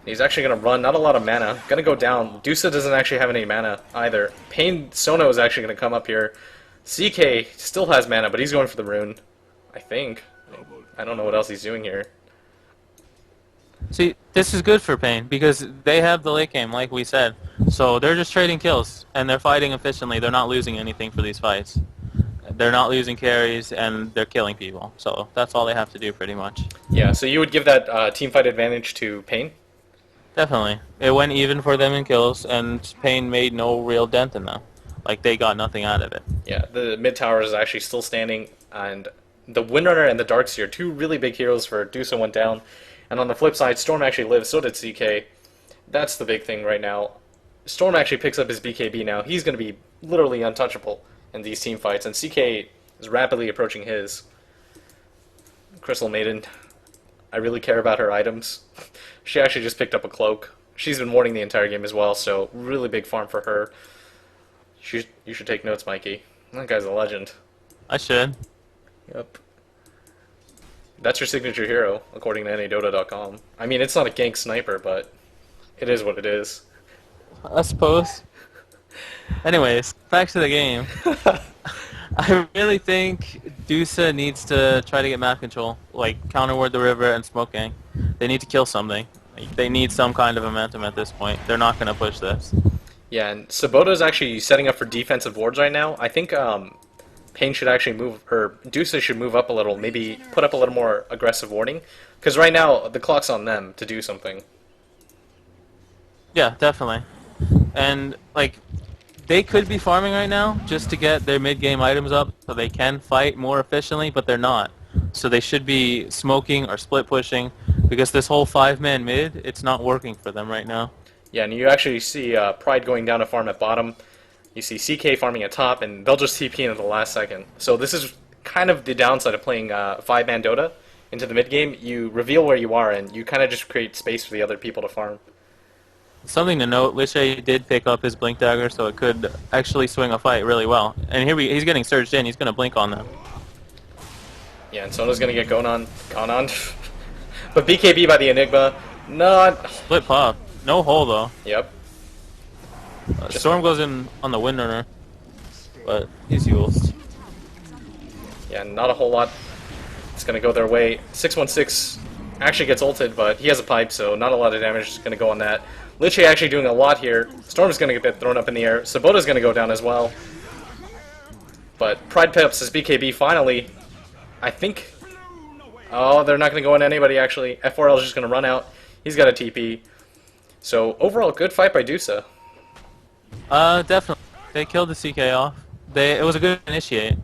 S1: He's actually going to run. Not a lot of mana. Going to go down. Dusa doesn't actually have any mana either. paiN Sono is actually going to come up here. CK still has mana, but he's going for the rune. I think. I don't know what else he's doing here.
S2: See, this is good for paiN because they have the late game, like we said. So they're just trading kills, and they're fighting efficiently. They're not losing anything for these fights. They're not losing carries, and they're killing people. So that's all they have to do, pretty much.
S1: Yeah, so you would give that team fight advantage to paiN?
S2: Definitely. It went even for them in kills, and paiN made no real dent in them. Like, they got nothing out of it.
S1: Yeah, the mid tower is actually still standing, and the Windrunner and the Darkseer, 2 really big heroes for Dusa went down. And on the flip side, Storm actually lives, so did CK. That's the big thing right now. Storm actually picks up his BKB now. He's going to be literally untouchable in these team fights, and CK is rapidly approaching his. Crystal Maiden, I really care about her items. She actually just picked up a cloak. She's been warding the entire game as well, so really big farm for her. You should take notes, Mikey. That guy's a legend.
S2: I should.
S1: Yep. That's your signature hero, according to NEODota.com. I mean, it's not a gank sniper, but it is what it is.
S2: I suppose. Anyways, back to the game. I really think Dusa needs to try to get map control, like counterward the river and smoke gang. They need to kill something. Like, they need some kind of momentum at this point. They're not going to push this.
S1: Yeah, and Sabota's actually setting up for defensive wards right now. I think paiN should actually move, or Dusa should move up a little, maybe put up a little more aggressive warding. Because right now, the clock's on them to do something.
S2: Yeah, definitely. And, like, they could be farming right now just to get their mid-game items up so they can fight more efficiently, but they're not. So they should be smoking or split pushing because this whole 5-man mid, it's not working for them right now.
S1: Yeah, and you actually see Pride going down to farm at bottom. You see CK farming at top, and they'll just TP in at the last second. So this is kind of the downside of playing 5-man Dota into the mid game. You reveal where you are, and you kind of just create space for the other people to farm.
S2: Something to note, Liche did pick up his blink dagger, so it could actually swing a fight really well. And he's getting surged in, he's going to blink on them.
S1: Yeah, and Sona's going to get gone on. But BKB by the Enigma, not...
S2: Split pop. No hole, though.
S1: Yep.
S2: Storm goes in on the Windrunner, but he's used.
S1: Yeah, not a whole lot. It's going to go their way. 616 actually gets ulted, but he has a pipe, so not a lot of damage is going to go on that. Liche actually doing a lot here. Storm's going to get thrown up in the air. Sabota's going to go down as well. But Pride picks his BKB finally. I think... Oh, they're not going to go on anybody, actually. F4L is just going to run out. He's got a TP. So, overall, good fight by Dusa.
S2: Definitely. They killed the CK off. It was a good initiate.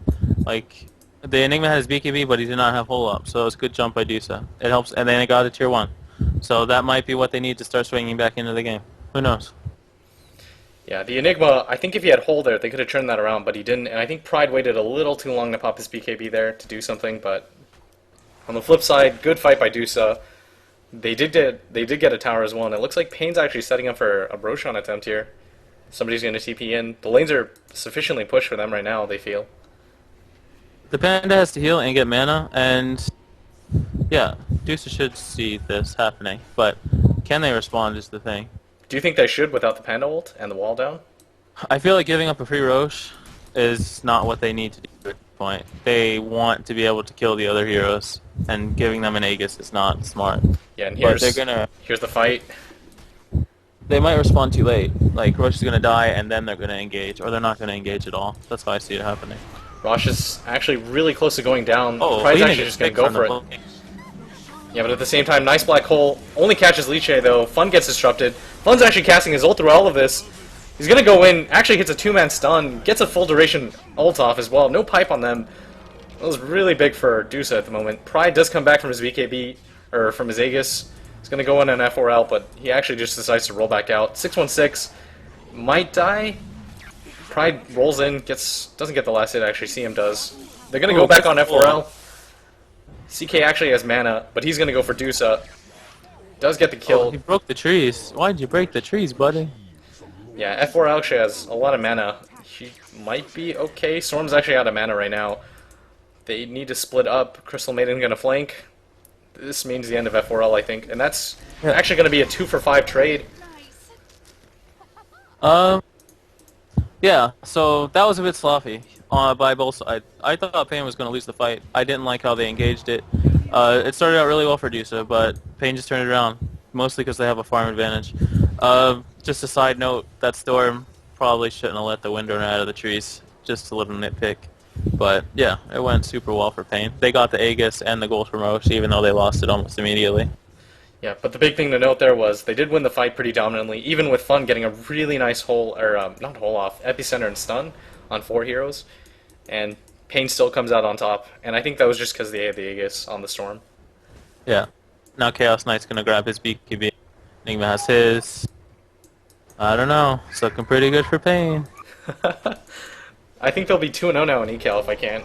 S2: Like, the Enigma has BKB, but he did not have hole up, so it was a good jump by Dusa. It helps, and then it got to tier 1. So that might be what they need to start swinging back into the game. Who knows?
S1: Yeah, the Enigma, I think if he had hole there, they could have turned that around, but he didn't, and I think Pride waited a little too long to pop his BKB there to do something, but on the flip side, good fight by Dusa. They did get a tower as well, and it looks like paiN's actually setting up for a Roshan attempt here. Somebody's going to TP in. The lanes are sufficiently pushed for them right now, they feel.
S2: The Panda has to heal and get mana, and yeah, Dusa should see this happening, but can they respond is the thing.
S1: Do you think they should without the Panda ult and the wall down?
S2: I feel like giving up a free Roche is not what they need to do at this point. They want to be able to kill the other heroes, and giving them an Aegis is not smart.
S1: Yeah, and
S2: But
S1: here's the fight.
S2: they might respond too late. Like, Roche is going to die, and then they're going to engage, or they're not going to engage at all. That's how I see it happening.
S1: Rosh is actually really close to going down.
S2: Oh,
S1: Pride's
S2: Lena
S1: actually
S2: gets
S1: just going to
S2: picked
S1: go for
S2: from
S1: it. Yeah, but at the same time, nice black hole. Only catches Liche, though. Fun gets disrupted. Fun's actually casting his ult through all of this. He's going to go in, actually hits a 2-man stun, gets a full duration ult off as well. No pipe on them. That was really big for Dusa at the moment. Pride does come back from his VKB, or from his Aegis. He's going to go in an F4L, but he actually just decides to roll back out. 616 might die. Pride rolls in, doesn't get the last hit, actually. CM does. They're going to go back on F4L. CK actually has mana, but he's going to go for Dusa. Does get the kill.
S2: Oh, he broke the trees. Why'd you break the trees, buddy?
S1: Yeah, F4L actually has a lot of mana. He might be okay. Storm's actually out of mana right now. They need to split up. Crystal Maiden going to flank. This means the end of F4L, I think. And that's actually going to be a 2-for-5 trade.
S2: Yeah, so that was a bit sloppy by both sides. I thought paiN was going to lose the fight. I didn't like how they engaged it. It started out really well for Dusa, but paiN just turned it around, mostly because they have a farm advantage. Just a side note, that Storm probably shouldn't have let the Windrunner out of the trees. Just a little nitpick. But yeah, it went super well for paiN. They got the Aegis and the gold from Roche, even though they lost it almost immediately.
S1: Yeah, but the big thing to note there was they did win the fight pretty dominantly, even with Fun getting a really nice hole, or not hole off, epicenter and stun on 4 heroes. And paiN still comes out on top, and I think that was just because they had the Aegis on the Storm.
S2: Yeah. Now Chaos Knight's going to grab his BKB. Enigma has his. I don't know. It's looking pretty good for paiN.
S1: I think they'll be 2-0 now in ECAL if I can't.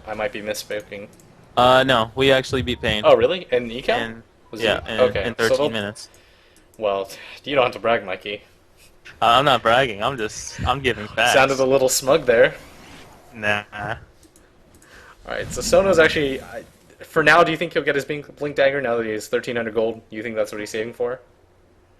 S1: I might be misspeaking.
S2: No, we actually beat paiN.
S1: Oh, really? In ECAL?
S2: And, yeah, in 13
S1: so
S2: minutes.
S1: Well, you don't have to brag, Mikey.
S2: I'm not bragging. I'm giving facts.
S1: Sounded a little smug there.
S2: Nah.
S1: Alright, so Sono's actually... for now, do you think he'll get his Blink Dagger now that he has 1,300 gold? You think that's what he's saving for?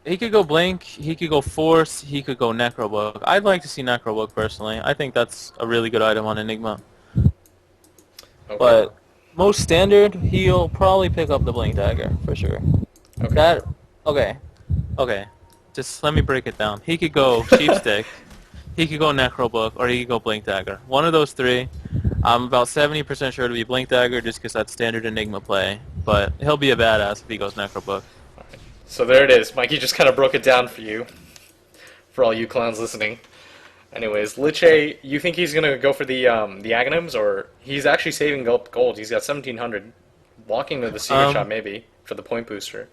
S2: He could go Blink, he could go Force, he could go Necrobook. I'd like to see Necrobook personally. I think that's a really good item on Enigma.
S1: Okay.
S2: But most standard, he'll probably pick up the Blink Dagger for sure.
S1: Okay.
S2: That okay. Just let me break it down. He could go Sheepstick, he could go Necrobook, or he could go Blink Dagger. One of those three. I'm about 70% sure to be Blink Dagger just because that's standard Enigma play. But he'll be a badass if he goes Necrobook.
S1: So there it is. Mikey just kind of broke it down for you, for all you clowns listening. Anyways, Liche, you think he's gonna go for the Aghanims, or he's actually saving gold? He's got 1,700, walking to the secret shop maybe for the point booster.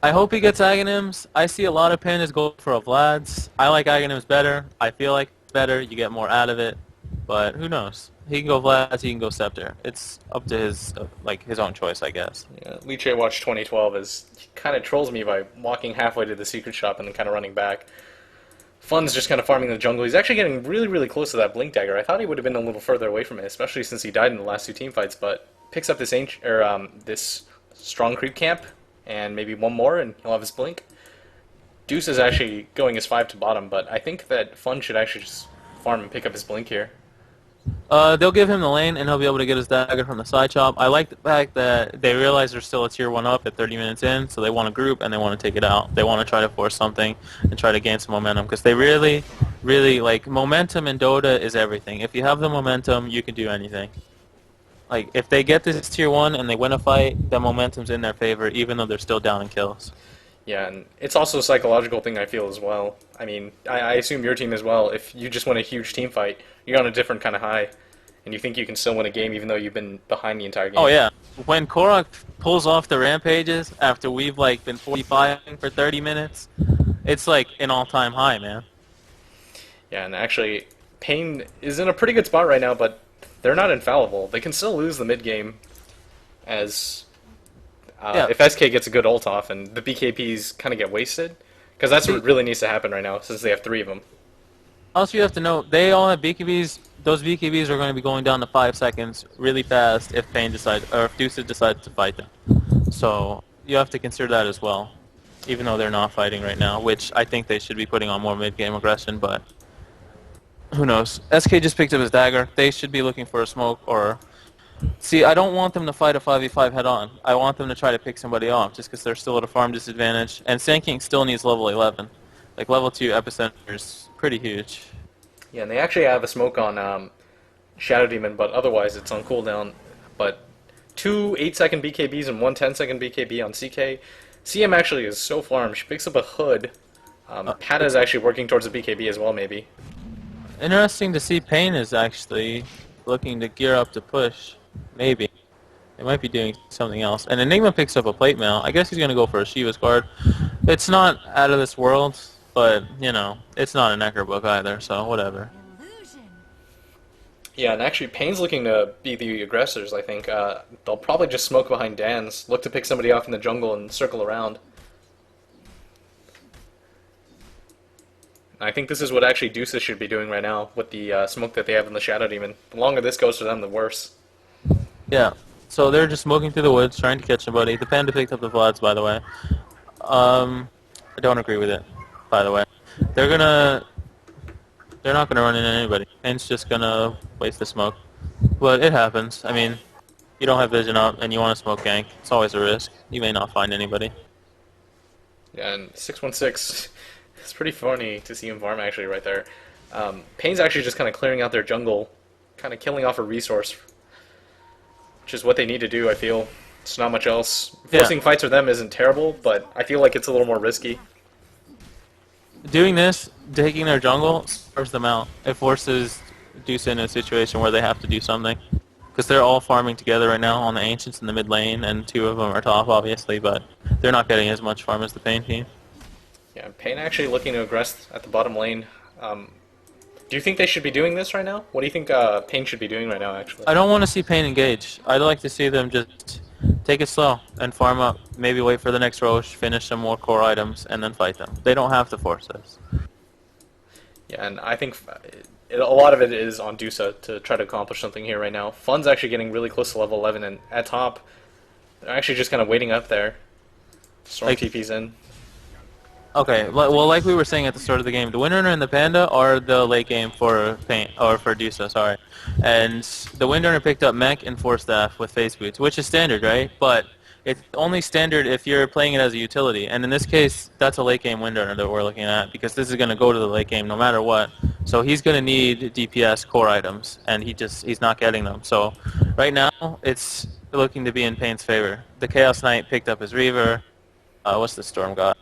S2: I hope he gets Aghanims. I see a lot of paiNs go for a Vlad's. I like Aghanims better. I feel like better. You get more out of it. But who knows? He can go Vlad's, he can go Scepter. It's up to his his own choice, I guess.
S1: Yeah, Liche Watch 2012 he kind of trolls me by walking halfway to the secret shop and then kind of running back. Fun's just kind of farming the jungle. He's actually getting really, really close to that Blink Dagger. I thought he would have been a little further away from it, especially since he died in the last two team fights. But picks up this this strong creep camp and maybe one more, and he'll have his Blink. Deuce is actually going as 5 to bottom, but I think that Fun should actually just farm and pick up his Blink here.
S2: They'll give him the lane, and he'll be able to get his dagger from the side chop. I like the fact that they realize there's still a tier 1 up at 30 minutes in, so they want to group and they want to take it out. They want to try to force something and try to gain some momentum, because they really, really, momentum in Dota is everything. If you have the momentum, you can do anything. Like, if they get this tier 1 and they win a fight, the momentum's in their favor, even though they're still down in kills.
S1: Yeah, and it's also a psychological thing, I feel, as well. I mean, I assume your team as well. If you just win a huge team fight, you're on a different kind of high, and you think you can still win a game even though you've been behind the entire game.
S2: Oh, yeah. When Korok pulls off the rampages after we've, been 45ing for 30 minutes, it's, an all-time high, man.
S1: Yeah, and actually, paiN is in a pretty good spot right now, but they're not infallible. They can still lose the mid-game as... if SK gets a good ult off and the BKPs kind of get wasted, because that's what really needs to happen right now, since they have 3 of them.
S2: Also, you have to know, they all have BKBs. Those BKBs are going to be going down to 5 seconds really fast if paiN decides, or if Dusa decides to fight them. So, you have to consider that as well, even though they're not fighting right now, which I think they should be putting on more mid-game aggression, but who knows. SK just picked up his dagger. They should be looking for a smoke or... See, I don't want them to fight a 5v5 head-on. I want them to try to pick somebody off, just because they're still at a farm disadvantage. And Sand King still needs level 11. Level 2 Epicenter is pretty huge.
S1: Yeah, and they actually have a smoke on Shadow Demon, but otherwise it's on cooldown. But 2 8-second BKBs and 1 10-second BKB on CK. CM actually is so farm. She picks up a hood. Pata is actually working towards a BKB as well, maybe.
S2: Interesting to see paiN is actually looking to gear up to push. Maybe. They might be doing something else. And Enigma picks up a plate mail. I guess he's going to go for a Shiva's guard. It's not out of this world, but, it's not a Necrobook either, so whatever.
S1: Yeah, and actually paiN's looking to be the aggressors, I think. They'll probably just smoke behind Dan's, look to pick somebody off in the jungle and circle around. I think this is what actually Dusa should be doing right now with the smoke that they have in the Shadow Demon. The longer this goes for them, the worse.
S2: Yeah, so they're just smoking through the woods, trying to catch somebody. The Panda picked up the Vlads, by the way. I don't agree with it, by the way. They're not gonna run into anybody. paiN's just gonna waste the smoke. But it happens. I mean, you don't have vision up and you want to smoke gank. It's always a risk. You may not find anybody.
S1: Yeah, and 616, it's pretty funny to see him farm actually right there. paiN's actually just kind of clearing out their jungle, kind of killing off a resource, which is what they need to do, I feel. It's not much else. Forcing fights with them isn't terrible, but I feel like it's a little more risky.
S2: Doing this, taking their jungle, starves them out. It forces Dusa in a situation where they have to do something. Because they're all farming together right now on the Ancients in the mid lane, and 2 of them are top, obviously, but they're not getting as much farm as the paiN team.
S1: Yeah, paiN actually looking to aggress at the bottom lane. Do you think they should be doing this right now? What do you think paiN should be doing right now, actually?
S2: I don't want to see paiN engage. I'd like to see them just take it slow and farm up. Maybe wait for the next Roche, finish some more core items, and then fight them. They don't have to force this.
S1: Yeah, and I think a lot of it is on Dusa to try to accomplish something here right now. Fun's actually getting really close to level 11, and at top, they're actually just kind of waiting up there. Storm
S2: Like,
S1: TP's in.
S2: okay, well, like we were saying at the start of the game, the Windrunner and the Panda are the late game for paiN, or for Dusa, sorry. And the Windrunner picked up Mech and Force Staff with Face Boots, which is standard, right? But it's only standard if you're playing it as a utility. And in this case, that's a late game Windrunner that we're looking at, because this is going to go to the late game no matter what. So he's going to need DPS core items, and he's not getting them. So right now, it's looking to be in paiN's favor. The Chaos Knight picked up his Reaver. What's the Storm got?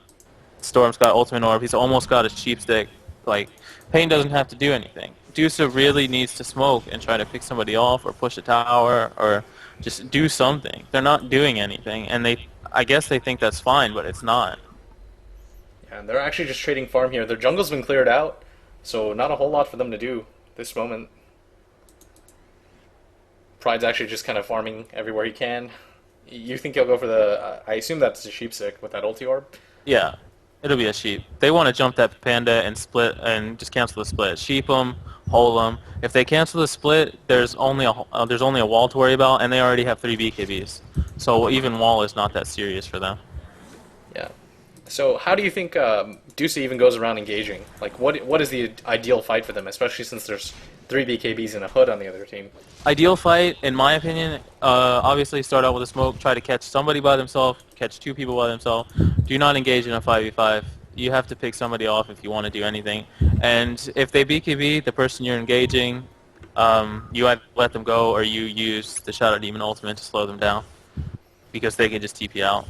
S2: Storm's got Ultimate Orb. He's almost got a Sheep Stick. Like, paiN doesn't have to do anything. Dusa really needs to smoke and try to pick somebody off or push a tower or just do something. They're not doing anything, and I guess they think that's fine, but it's not.
S1: Yeah, and they're actually just trading farm here. Their jungle's been cleared out, so not a whole lot for them to do this moment. Pride's actually just kind of farming everywhere he can. You think he'll go for the... I assume that's the Sheep Stick with that ulti orb?
S2: Yeah, it'll be a sheep. They want to jump that panda and split and just cancel the split. Sheep them, hold them. If they cancel the split, there's only a wall to worry about, and they already have 3 BKBs. So even wall is not that serious for them.
S1: Yeah. So how do you think Dusa even goes around engaging? Like, what is the ideal fight for them, especially since there's 3 BKBs and a Hood on the other team?
S2: Ideal fight, in my opinion, obviously start out with a smoke, try to catch somebody by themselves, catch 2 people by themselves. Do not engage in a 5v5. You have to pick somebody off if you want to do anything. And if they BKB, the person you're engaging, you either let them go or you use the Shadow Demon ultimate to slow them down, because they can just TP out.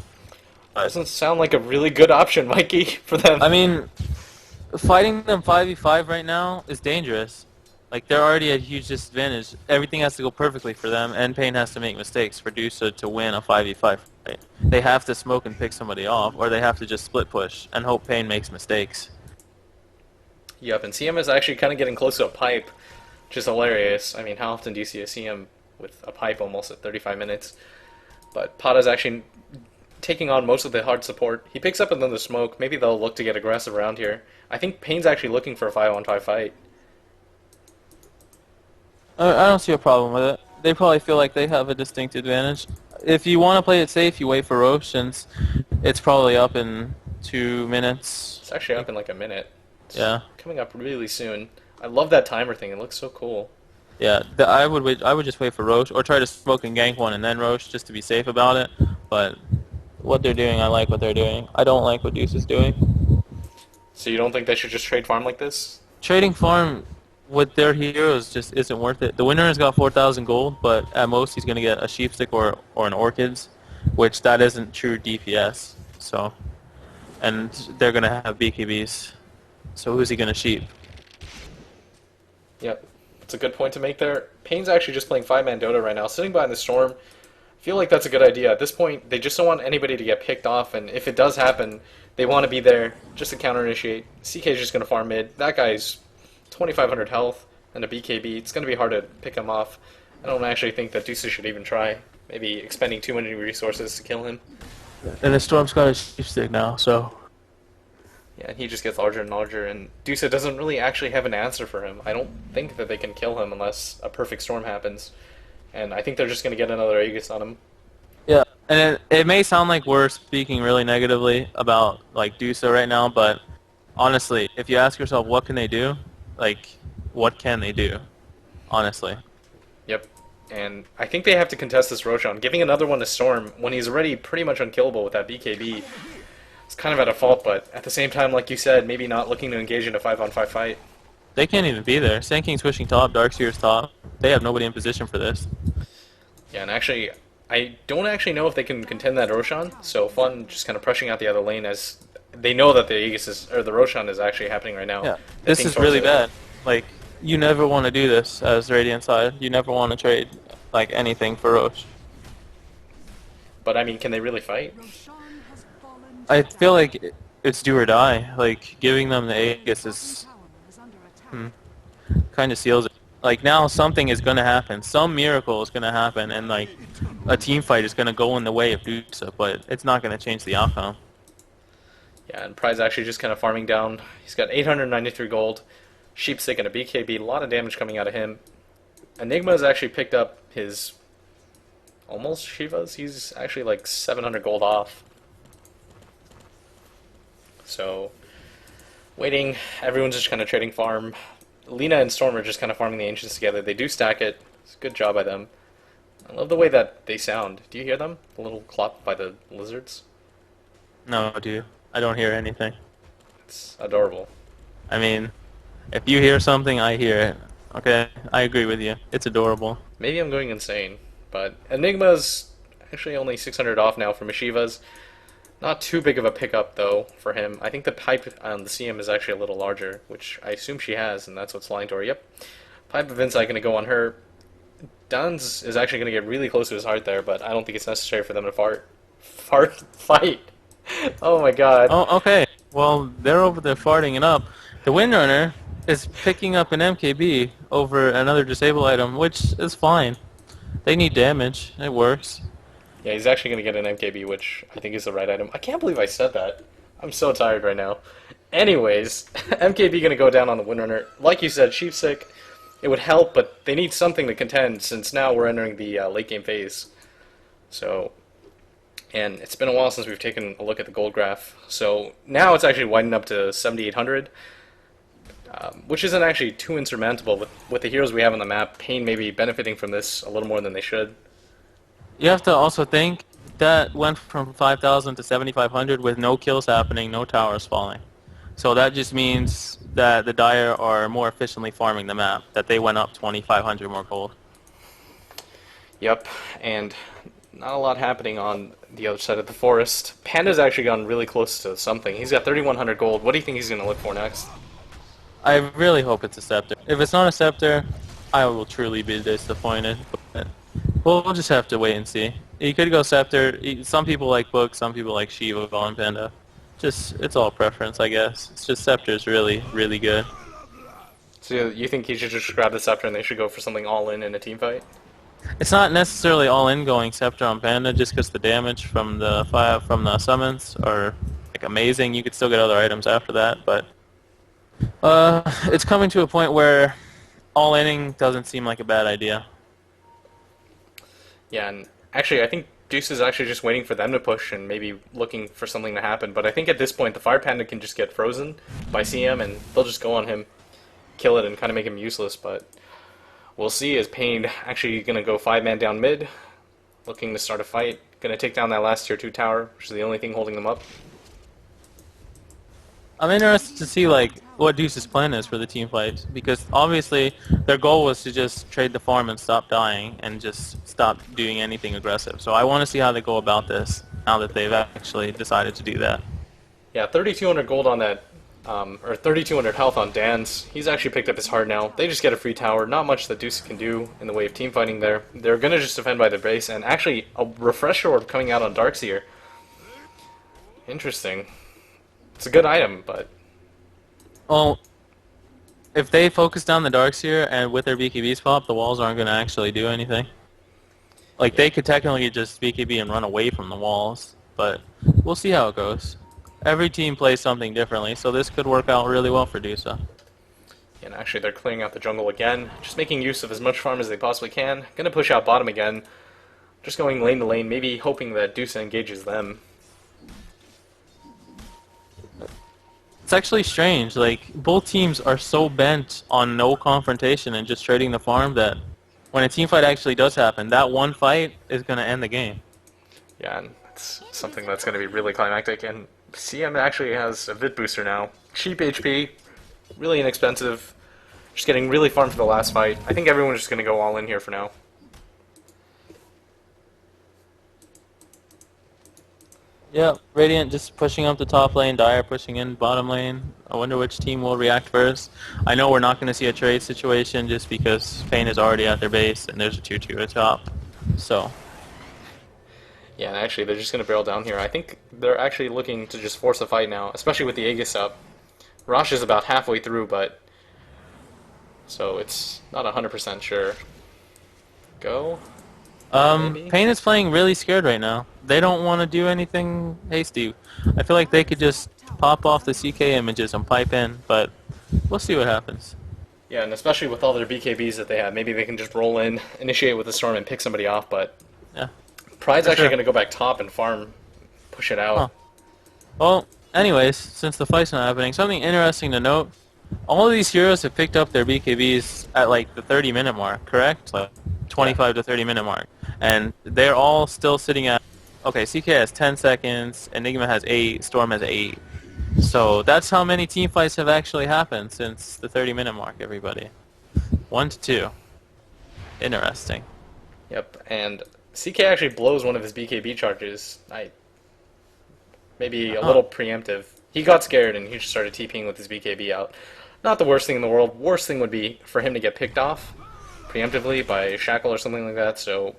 S1: Doesn't sound like a really good option, Mikey, for them.
S2: I mean, fighting them 5v5 right now is dangerous. Like, they're already at a huge disadvantage. Everything has to go perfectly for them, and paiN has to make mistakes for Dusa to win a 5v5 fight. They have to smoke and pick somebody off, or they have to just split push and hope paiN makes mistakes.
S1: Yep, and CM is actually kind of getting close to a pipe, which is hilarious. I mean, how often do you see a CM with a pipe almost at 35 minutes? But Pata's actually taking on most of the hard support. He picks up another smoke. Maybe they'll look to get aggressive around here. I think paiN's actually looking for a 5-on-5 fight.
S2: I don't see a problem with it. They probably feel like they have a distinct advantage. If you want to play it safe, you wait for Roche, since it's probably up in 2 minutes.
S1: It's actually up in like a minute. It's
S2: Yeah.
S1: coming up really soon. I love that timer thing. It looks so cool.
S2: Yeah, I would just wait for Roche, or try to smoke and gank one and then Roche, just to be safe about it. But what they're doing, I like what they're doing. I don't like what Deuce is doing.
S1: So you don't think they should just trade farm like this?
S2: Trading farm with their heroes just isn't worth it. The winner has got 4,000 gold, but at most he's going to get a sheep stick or an orchids, which that isn't true DPS. So, and they're going to have BKBs. So who's he going to sheep?
S1: Yep. That's a good point to make there. paiN's actually just playing 5-man Dota right now, sitting behind the Storm. I feel like that's a good idea. At this point, they just don't want anybody to get picked off, and if it does happen, they want to be there just to counter-initiate. CK's just going to farm mid. That guy's 2,500 health and a BKB. It's going to be hard to pick him off. I don't actually think that Dusa should even try. Maybe expending too many resources to kill him.
S2: And the Storm's got a sheep stick now, so...
S1: Yeah, and he just gets larger and larger, and Dusa doesn't really actually have an answer for him. I don't think that they can kill him unless a perfect storm happens. And I think they're just going to get another Aegis on him.
S2: Yeah, and it may sound like we're speaking really negatively about, like, Dusa right now, but honestly, if you ask yourself what can they do, like, what can they do? Honestly.
S1: Yep. And I think they have to contest this Roshan. Giving another one to Storm when he's already pretty much unkillable with that BKB is kind of at a fault, but at the same time, like you said, maybe not looking to engage in a 5-on-5 fight.
S2: They can't even be there. Sand King's pushing top, Darkseer's top. They have nobody in position for this.
S1: Yeah, and actually, I don't actually know if they can contend that Roshan, so Fun just kind of pushing out the other lane as they know that the Aegis is, or the Roshan is actually happening right now.
S2: Yeah, this is really bad. Like, you never want to do this as Radiant side. You never want to trade, like, anything for Roche.
S1: But I mean, can they really fight?
S2: I feel like it's do or die. Like, giving them the Aegis is... kind of seals it. Like, now something is going to happen. Some miracle is going to happen, and, like, a team fight is going to go in the way of Dusa, but it's not going to change the outcome.
S1: Yeah, and Pride's actually just kind of farming down. He's got 893 gold. Sheepstick and a BKB. A lot of damage coming out of him. Enigma has actually picked up his almost Shivas. He's actually like 700 gold off. So, waiting. Everyone's just kind of trading farm. Lina and Storm are just kind of farming the Ancients together. They do stack it. It's a good job by them. I love the way that they sound. Do you hear them? The little clop by the lizards?
S2: No, dude. I don't hear anything.
S1: It's adorable.
S2: I mean, if you hear something, I hear it. Okay? I agree with you. It's adorable.
S1: Maybe I'm going insane, but Enigma's actually only 600 off now from Shivas. Not too big of a pickup, though, for him. I think the pipe on the CM is actually a little larger, which I assume she has, and that's what's lying to her. Yep. Pipe of Insight going to go on her. Duns is actually going to get really close to his heart there, but I don't think it's necessary for them to fight. Oh my god.
S2: Oh, okay. Well, they're over there farting it up. The Windrunner is picking up an MKB over another disable item, which is fine. They need damage. It works.
S1: Yeah, he's actually going to get an MKB, which I think is the right item. I can't believe I said that. I'm so tired right now. Anyways, MKB going to go down on the Windrunner. Like you said, Sheepstick, it would help, but they need something to contend since now we're entering the late game phase. So, and it's been a while since we've taken a look at the gold graph. So now it's actually widened up to 7,800, which isn't actually too insurmountable with the heroes we have on the map. paiN may be benefiting from this a little more than they should.
S2: You have to also think that went from 5,000 to 7,500 with no kills happening, no towers falling. So that just means that the Dire are more efficiently farming the map, that they went up 2,500 more gold.
S1: Yep, and not a lot happening on the other side of the forest. Panda's actually gotten really close to something. He's got 3,100 gold. What do you think he's going to look for next?
S2: I really hope it's a Scepter. If it's not a Scepter, I will truly be disappointed. But we'll just have to wait and see. You could go Scepter. Some people like Book, some people like Shiva on Panda. It's all preference, I guess. It's just Scepter's really, really good.
S1: So you think he should just grab the Scepter and they should go for something all-in in a team fight?
S2: It's not necessarily all-in going Scepter on Panda, just because the damage from the summons are like amazing. You could still get other items after that, but it's coming to a point where all-inning doesn't seem like a bad idea.
S1: Yeah, and actually I think Dusa is actually just waiting for them to push and maybe looking for something to happen. But I think at this point the Fire Panda can just get frozen by CM and they'll just go on him, kill it, and kind of make him useless. But we'll see. Is paiN actually going to go 5-man down mid, looking to start a fight? Going to take down that last tier 2 tower, which is the only thing holding them up.
S2: I'm interested to see like what Dusa's plan is for the team fight, because obviously their goal was to just trade the farm and stop dying and just stop doing anything aggressive. So I want to see how they go about this now that they've actually decided to do that.
S1: Yeah, 3,200 gold on that, or 3,200 health on Dan's. He's actually picked up his heart now. They just get a free tower. Not much that Dusa can do in the way of team fighting there. They're going to just defend by their base, and actually a refresher orb coming out on Darkseer. Interesting. It's a good item, but...
S2: Well, if they focus down the Darkseer and with their BKBs pop, the walls aren't going to actually do anything. Like, they could technically just BKB and run away from the walls, but we'll see how it goes. Every team plays something differently, so this could work out really well for Dusa.
S1: And actually they're clearing out the jungle again, just making use of as much farm as they possibly can. Gonna push out bottom again, just going lane to lane, maybe hoping that Dusa engages them.
S2: It's actually strange, like, both teams are so bent on no confrontation and just trading the farm that when a team fight actually does happen, that one fight is going to end the game.
S1: Yeah, and it's something that's going to be really climactic, and CM actually has a Vit booster now. Cheap HP, really inexpensive, just getting really farmed for the last fight. I think everyone's just going to go all in here for now.
S2: Yeah, Radiant just pushing up the top lane, Dire pushing in bottom lane. I wonder which team will react first. I know we're not going to see a trade situation just because paiN is already at their base and there's a 2-2 at top. So.
S1: Yeah, and actually they're just going to barrel down here. I think they're actually looking to just force a fight now, especially with the Aegis up. Rosh is about halfway through, but... So it's not 100% sure. Go? Maybe?
S2: paiN is playing really scared right now. They don't want to do anything hasty. I feel like they could just pop off the CK images and pipe in, but we'll see what happens.
S1: Yeah, and especially with all their BKBs that they have, maybe they can just roll in, initiate with a storm, and pick somebody off. But
S2: Yeah,
S1: Pride's
S2: for
S1: actually
S2: sure.
S1: going to go back top and farm, push it
S2: Huh.
S1: out.
S2: Well, anyways, since the fight's not happening, something interesting to note. All of these heroes have picked up their BKBs at like the 30-minute mark, correct? Like
S1: Yeah.
S2: 25 to 30-minute mark. And they're all still sitting at, okay, CK has 10 seconds, Enigma has 8, Storm has 8. So that's how many team fights have actually happened since the 30-minute mark, everybody. 1 to 2. Interesting.
S1: Yep. And CK actually blows one of his BKB charges. Maybe a
S2: Huh.
S1: little preemptive. He got scared and he just started TPing with his BKB out. Not the worst thing in the world. Worst thing would be for him to get picked off preemptively by Shackle or something like that. So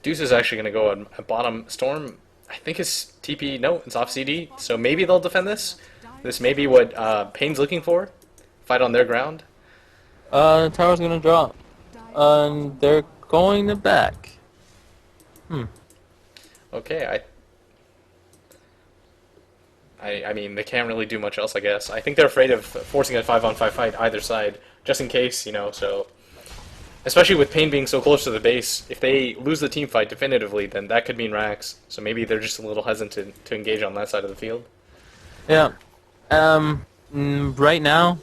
S1: Deuce is actually going to go at bottom Storm. I think his TP, no, it's off CD. So maybe they'll defend this. This may be what paiN's looking for. Fight on their ground.
S2: Tower's gonna drop. And they're going to back. Hmm.
S1: Okay, I mean, they can't really do much else, I guess. I think they're afraid of forcing a 5-on-5 fight either side, just in case, so... Especially with paiN being so close to the base, if they lose the team fight definitively, then that could mean racks. So maybe they're just a little hesitant to engage on that side of the field.
S2: Yeah. Right now,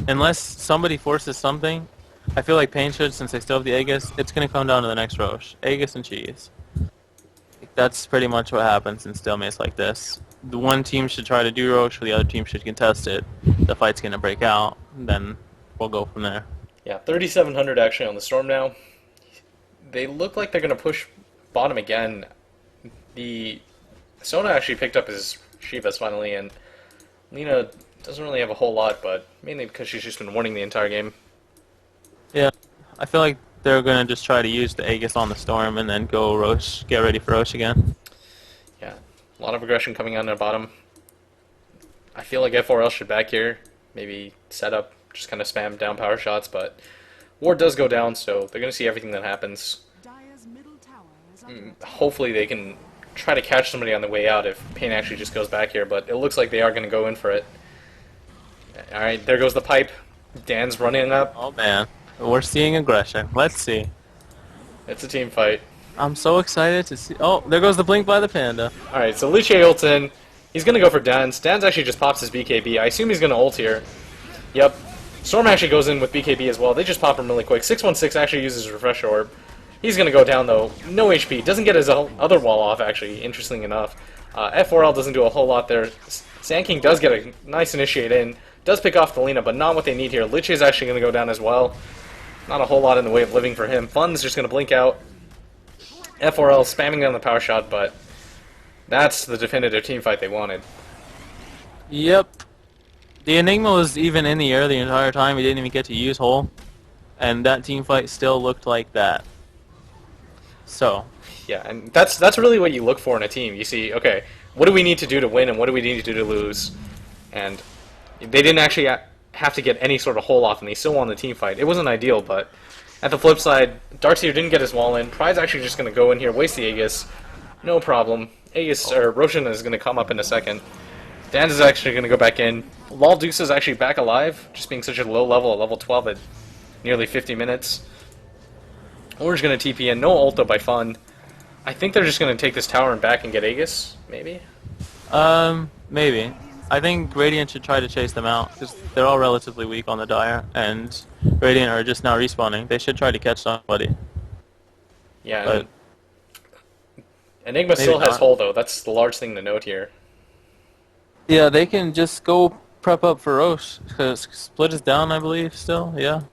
S2: unless somebody forces something, I feel like paiN should, since they still have the Aegis, it's going to come down to the next Roche. Aegis and cheese. That's pretty much what happens in stalemates like this. The one team should try to do Roche, or the other team should contest it. The fight's going to break out, then we'll go from there.
S1: Yeah, 3,700 actually on the Storm now. They look like they're going to push bottom again. The Sona actually picked up his Shivas finally, and Lena doesn't really have a whole lot, but mainly because she's just been warning the entire game.
S2: Yeah, I feel like they're going to just try to use the Aegis on the Storm and then go Roche, get ready for Roche again.
S1: Yeah, a lot of aggression coming on their bottom. I feel like F4L should back here, maybe set up, just kind of spam down power shots, but Ward does go down, so they're going to see everything that happens. Hopefully they can try to catch somebody on the way out if paiN actually just goes back here, but it looks like they are going to go in for it. Alright, there goes the pipe. Dan's running up.
S2: Oh man, we're seeing aggression. Let's see.
S1: It's a team fight.
S2: I'm so excited to see. Oh, there goes the blink by the panda.
S1: Alright, so Liche ults in. He's going to go for Dan's. Dan's actually just pops his BKB. I assume he's going to ult here. Yep. Storm actually goes in with BKB as well. They just pop him really quick. 616 actually uses Refresh Orb. He's going to go down, though. No HP. Doesn't get his other wall off, actually, interestingly enough. F4L doesn't do a whole lot there. Sand King does get a nice initiate in. Does pick off the Lina, but not what they need here. Lich is actually going to go down as well. Not a whole lot in the way of living for him. Fun's just going to blink out. F4L spamming down the power shot, but that's the definitive team fight they wanted.
S2: Yep. The Enigma was even in the air the entire time. He didn't even get to use Hole. And that team fight still looked like that. So.
S1: Yeah, and that's really what you look for in a team. You see, okay, what do we need to do to win and what do we need to do to lose? And they didn't actually have to get any sort of hole off, and they still won the team fight. It wasn't ideal, but at the flip side, Darkseer didn't get his wall in. Pride's actually just going to go in here, waste the Aegis. No problem. Aegis, or Roshan is going to come up in a second. Dan is actually going to go back in. Lol Dusa is actually back alive, just being such a low level at level 12 at nearly 50 minutes. We're just going to TP in. No ulta by Fun. I think they're just going to take this tower and back and get Aegis, maybe?
S2: Maybe. I think Radiant should try to chase them out, because they're all relatively weak on the Dire, and Radiant are just now respawning. They should try to catch somebody.
S1: Yeah,
S2: But
S1: Enigma
S2: maybe
S1: still has
S2: not.
S1: hold, though. That's the large thing to note here.
S2: Yeah, they can just go prep up for Roche, because Split is down, I believe, still. Yeah.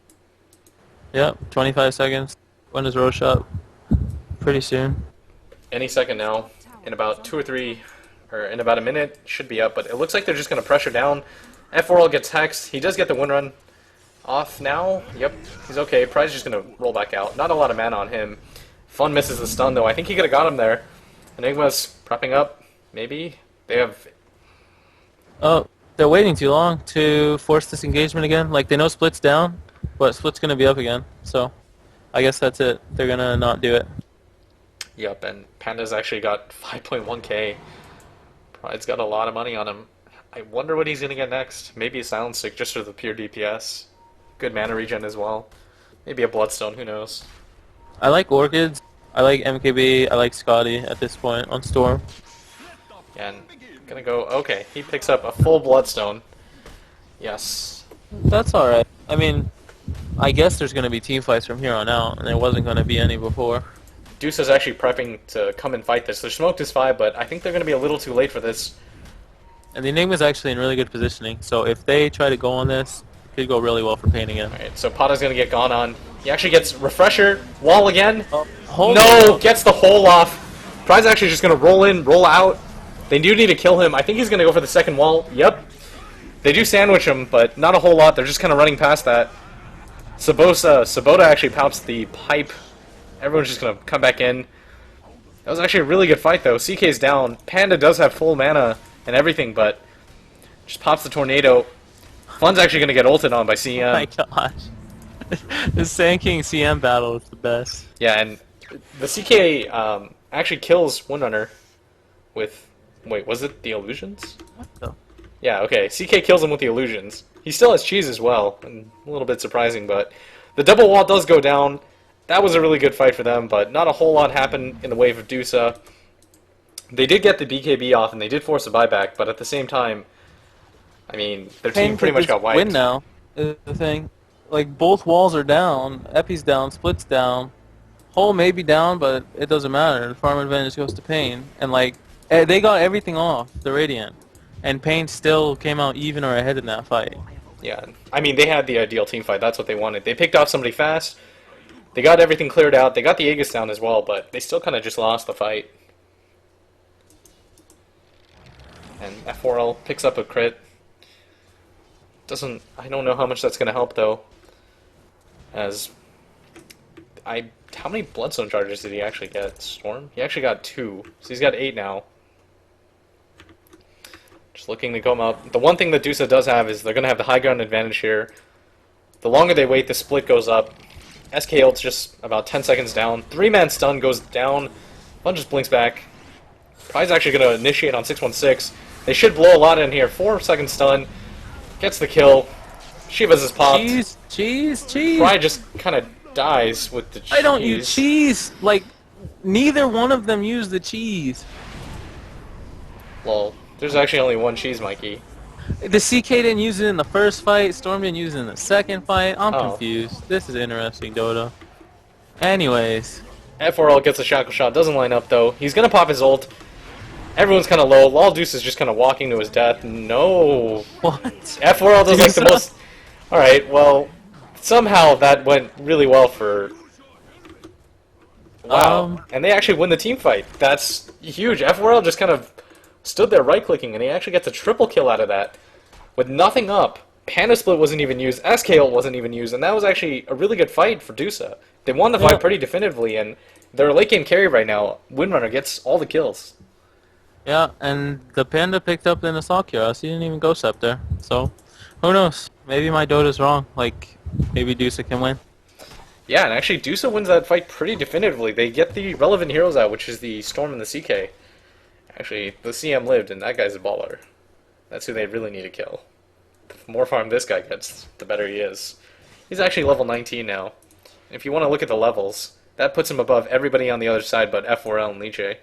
S2: Yep, 25 seconds. When is Roche up? Pretty soon.
S1: Any second now, in about 2 or 3, or in about a minute, should be up, but it looks like they're just going to pressure down. F4L gets hexed. He does get the win run off now. Yep, he's okay. Pride's just going to roll back out. Not a lot of mana on him. Fun misses the stun, though. I think he could have got him there. Enigma's prepping up. Maybe. They have...
S2: Oh, they're waiting too long to force this engagement again. Like, they know Split's down, but Split's going to be up again. So, I guess that's it. They're going to not do it.
S1: Yep, and Panda's actually got 5.1k. Pride's got a lot of money on him. I wonder what he's going to get next. Maybe a Silent Stick just for the pure DPS. good mana regen as well. Maybe a Bloodstone, who knows.
S2: I like Orchids. I like MKB. I like Scotty at this point on Storm.
S1: And gonna go. Okay, he picks up a full Bloodstone. Yes.
S2: That's alright. I mean, I guess there's going to be team fights from here on out, and there wasn't going to be any before.
S1: Dusa's actually prepping to come and fight this. Their smoke is 5, but I think they're going to be a little too late for this.
S2: And the Enigma's actually in really good positioning, so if they try to go on this, it could go really well for paiN again.
S1: Alright, so Pata's going to get gone on. He actually gets Refresher, wall again.
S2: Oh,
S1: No! Gets the hole off. Pride's actually just going to roll in, roll out. They do need to kill him. I think he's going to go for the second wall. Yep. They do sandwich him, but not a whole lot. They're just kind of running past that. Sabota actually pops the pipe. Everyone's just going to come back in. That was actually a really good fight, though. CK's down. Panda does have full mana and everything, but just pops the tornado. Fun's actually going to get ulted on by CM.
S2: Oh my gosh. The Sand King CM battle is the best.
S1: Yeah, and the CK actually kills Windrunner with... Wait, was it the illusions?
S2: What the?
S1: Yeah, okay. CK kills him with the illusions. He still has cheese as well, and a little bit surprising, but the double wall does go down. That was a really good fight for them, but not a whole lot happened in the wave of Dusa. They did get the BKB off, and they did force a buyback, but at the same time, I mean, their team pretty much got wiped.
S2: Win now is the thing. Like, both walls are down, Epi's down, Split's down. Hole may be down, but it doesn't matter. The farm advantage goes to paiN, and like, they got everything off, the Radiant. And paiN still came out even or ahead in that fight.
S1: Yeah, I mean, they had the ideal team fight. That's what they wanted. They picked off somebody fast. They got everything cleared out. They got the Aegis down as well, but they still kind of just lost the fight. And F4L picks up a crit. I don't know how much that's going to help, though. How many Bloodstone charges did he actually get? Storm? He actually got 2, so he's got 8 now. Just looking to come up. The one thing that Dusa does have is they're going to have the high ground advantage here. The longer they wait, the split goes up. SK ult's just about 10 seconds down. 3-man stun goes down. Fun just blinks back. Pride's actually going to initiate on 616. They should blow a lot in here. 4-second stun. Gets the kill. Shiva's is popped.
S2: Cheese.
S1: Pride just kind of dies with the cheese.
S2: I don't use cheese. Like, neither one of them use the cheese.
S1: Well, there's actually only one cheese, Mikey.
S2: The CK didn't use it in the first fight. Storm didn't use it in the second fight. I'm
S1: Oh.
S2: confused. This is interesting, Dota. Anyways.
S1: F4L gets a shackle shot. Doesn't line up, though. He's going to pop his ult. Everyone's kind of low. Lol Deuce is just kind of walking to his death. No.
S2: What?
S1: F4L does like the most... Alright, well, somehow that went really well for... Wow. And they actually win the team fight. That's huge. F4L just kind of stood there right-clicking, and he actually gets a triple kill out of that. With nothing up. Panda Split wasn't even used. SKL wasn't even used, and that was actually a really good fight for Dusa. They won the fight pretty definitively, and their late game carry right now, Windrunner, gets all the kills.
S2: Yeah, and the Panda picked up in the Assault Cuirass. He didn't even go Scepter. So, who knows? Maybe my Dota's wrong. Like, maybe Dusa can win.
S1: Yeah, and actually Dusa wins that fight pretty definitively. They get the relevant heroes out, which is the Storm and the CK. Actually, the CM lived, and that guy's a baller. That's who they really need to kill. The more farm this guy gets, the better he is. He's actually level 19 now. If you want to look at the levels, that puts him above everybody on the other side but F4L and Liche.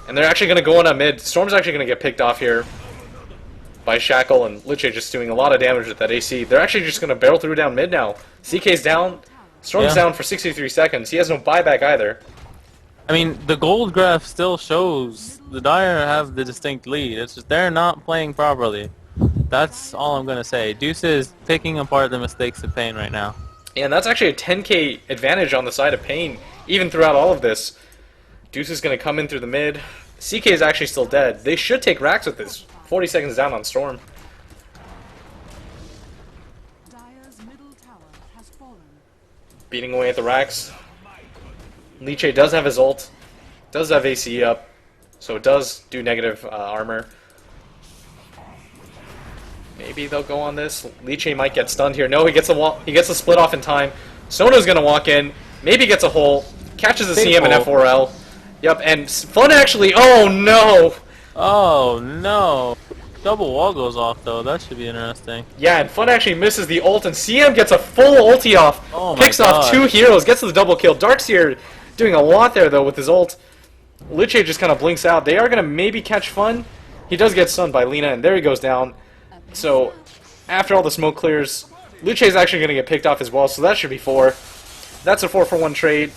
S1: And they're actually going to go on mid. Storm's actually going to get picked off here by Shackle, and Liche just doing a lot of damage with that AC. They're actually just going to barrel through down mid now. CK's down. Storm's down for 63 seconds. He has no buyback either.
S2: I mean, the gold graph still shows the Dire have the distinct lead. It's just they're not playing properly. That's all I'm going to say. Dusa is picking apart the mistakes of paiN right now.
S1: Yeah, and that's actually a 10k advantage on the side of paiN, even throughout all of this. Deuce is going to come in through the mid. CK is actually still dead. They should take racks with this. 40 seconds down on Storm.
S3: Dire's middle tower has fallen.
S1: Beating away at the racks. Liche does have his ult. Does have AC up. So it does do negative armor. Maybe they'll go on this. Liche might get stunned here. No, he gets a wall. He gets a split off in time. Sono's going to walk in. Maybe gets a hole. Catches a CM and F4L. Yep, and Fun actually... Oh, no!
S2: Oh, no. Double wall goes off though. That should be interesting.
S1: Yeah, and Fun actually misses the ult, and CM gets a full ulti off.
S2: Oh my
S1: Picks off
S2: God.
S1: 2 heroes, gets the double kill. Darkseer doing a lot there though with his ult. Liche just kind of blinks out. They are going to maybe catch Fun. He does get stunned by Lina, and there he goes down. So, after all the smoke clears, Liche is actually going to get picked off as well, so that should be 4. That's a 4-for-1 trade.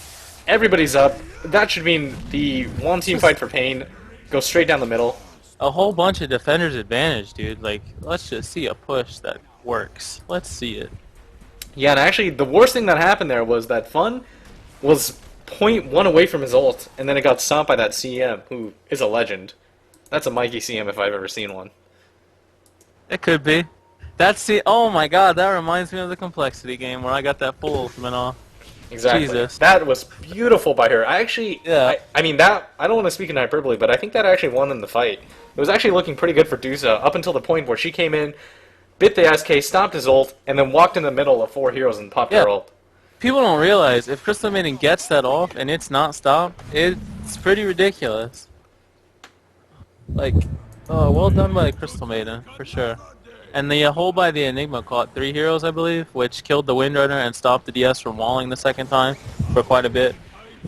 S1: Everybody's up. That should mean the one-team fight for paiN goes straight down the middle.
S2: A whole bunch of defenders advantage, dude. Like, let's just see a push that works. Let's see it.
S1: Yeah, and actually, the worst thing that happened there was that Fun was 0.1 away from his ult, and then it got stomped by that CM, who is a legend. That's a Mikey CM if I've ever seen one.
S2: It could be. That's the. Oh my God, that reminds me of the complexity game where I got that full ultimate off.
S1: Exactly.
S2: Jesus.
S1: That was beautiful by her. I actually,
S2: Yeah.
S1: I mean, that, I don't want to speak in hyperbole, but I think that actually won them the fight. It was actually looking pretty good for Dusa up until the point where she came in, bit the SK, stopped his ult, and then walked in the middle of 4 heroes and popped their ult.
S2: People don't realize if Crystal Maiden gets that off and it's not stopped, it's pretty ridiculous. Like, oh, well done by Crystal Maiden, for sure. And the hole by the Enigma caught 3 heroes, I believe, which killed the Windrunner and stopped the DS from walling the second time for quite a bit.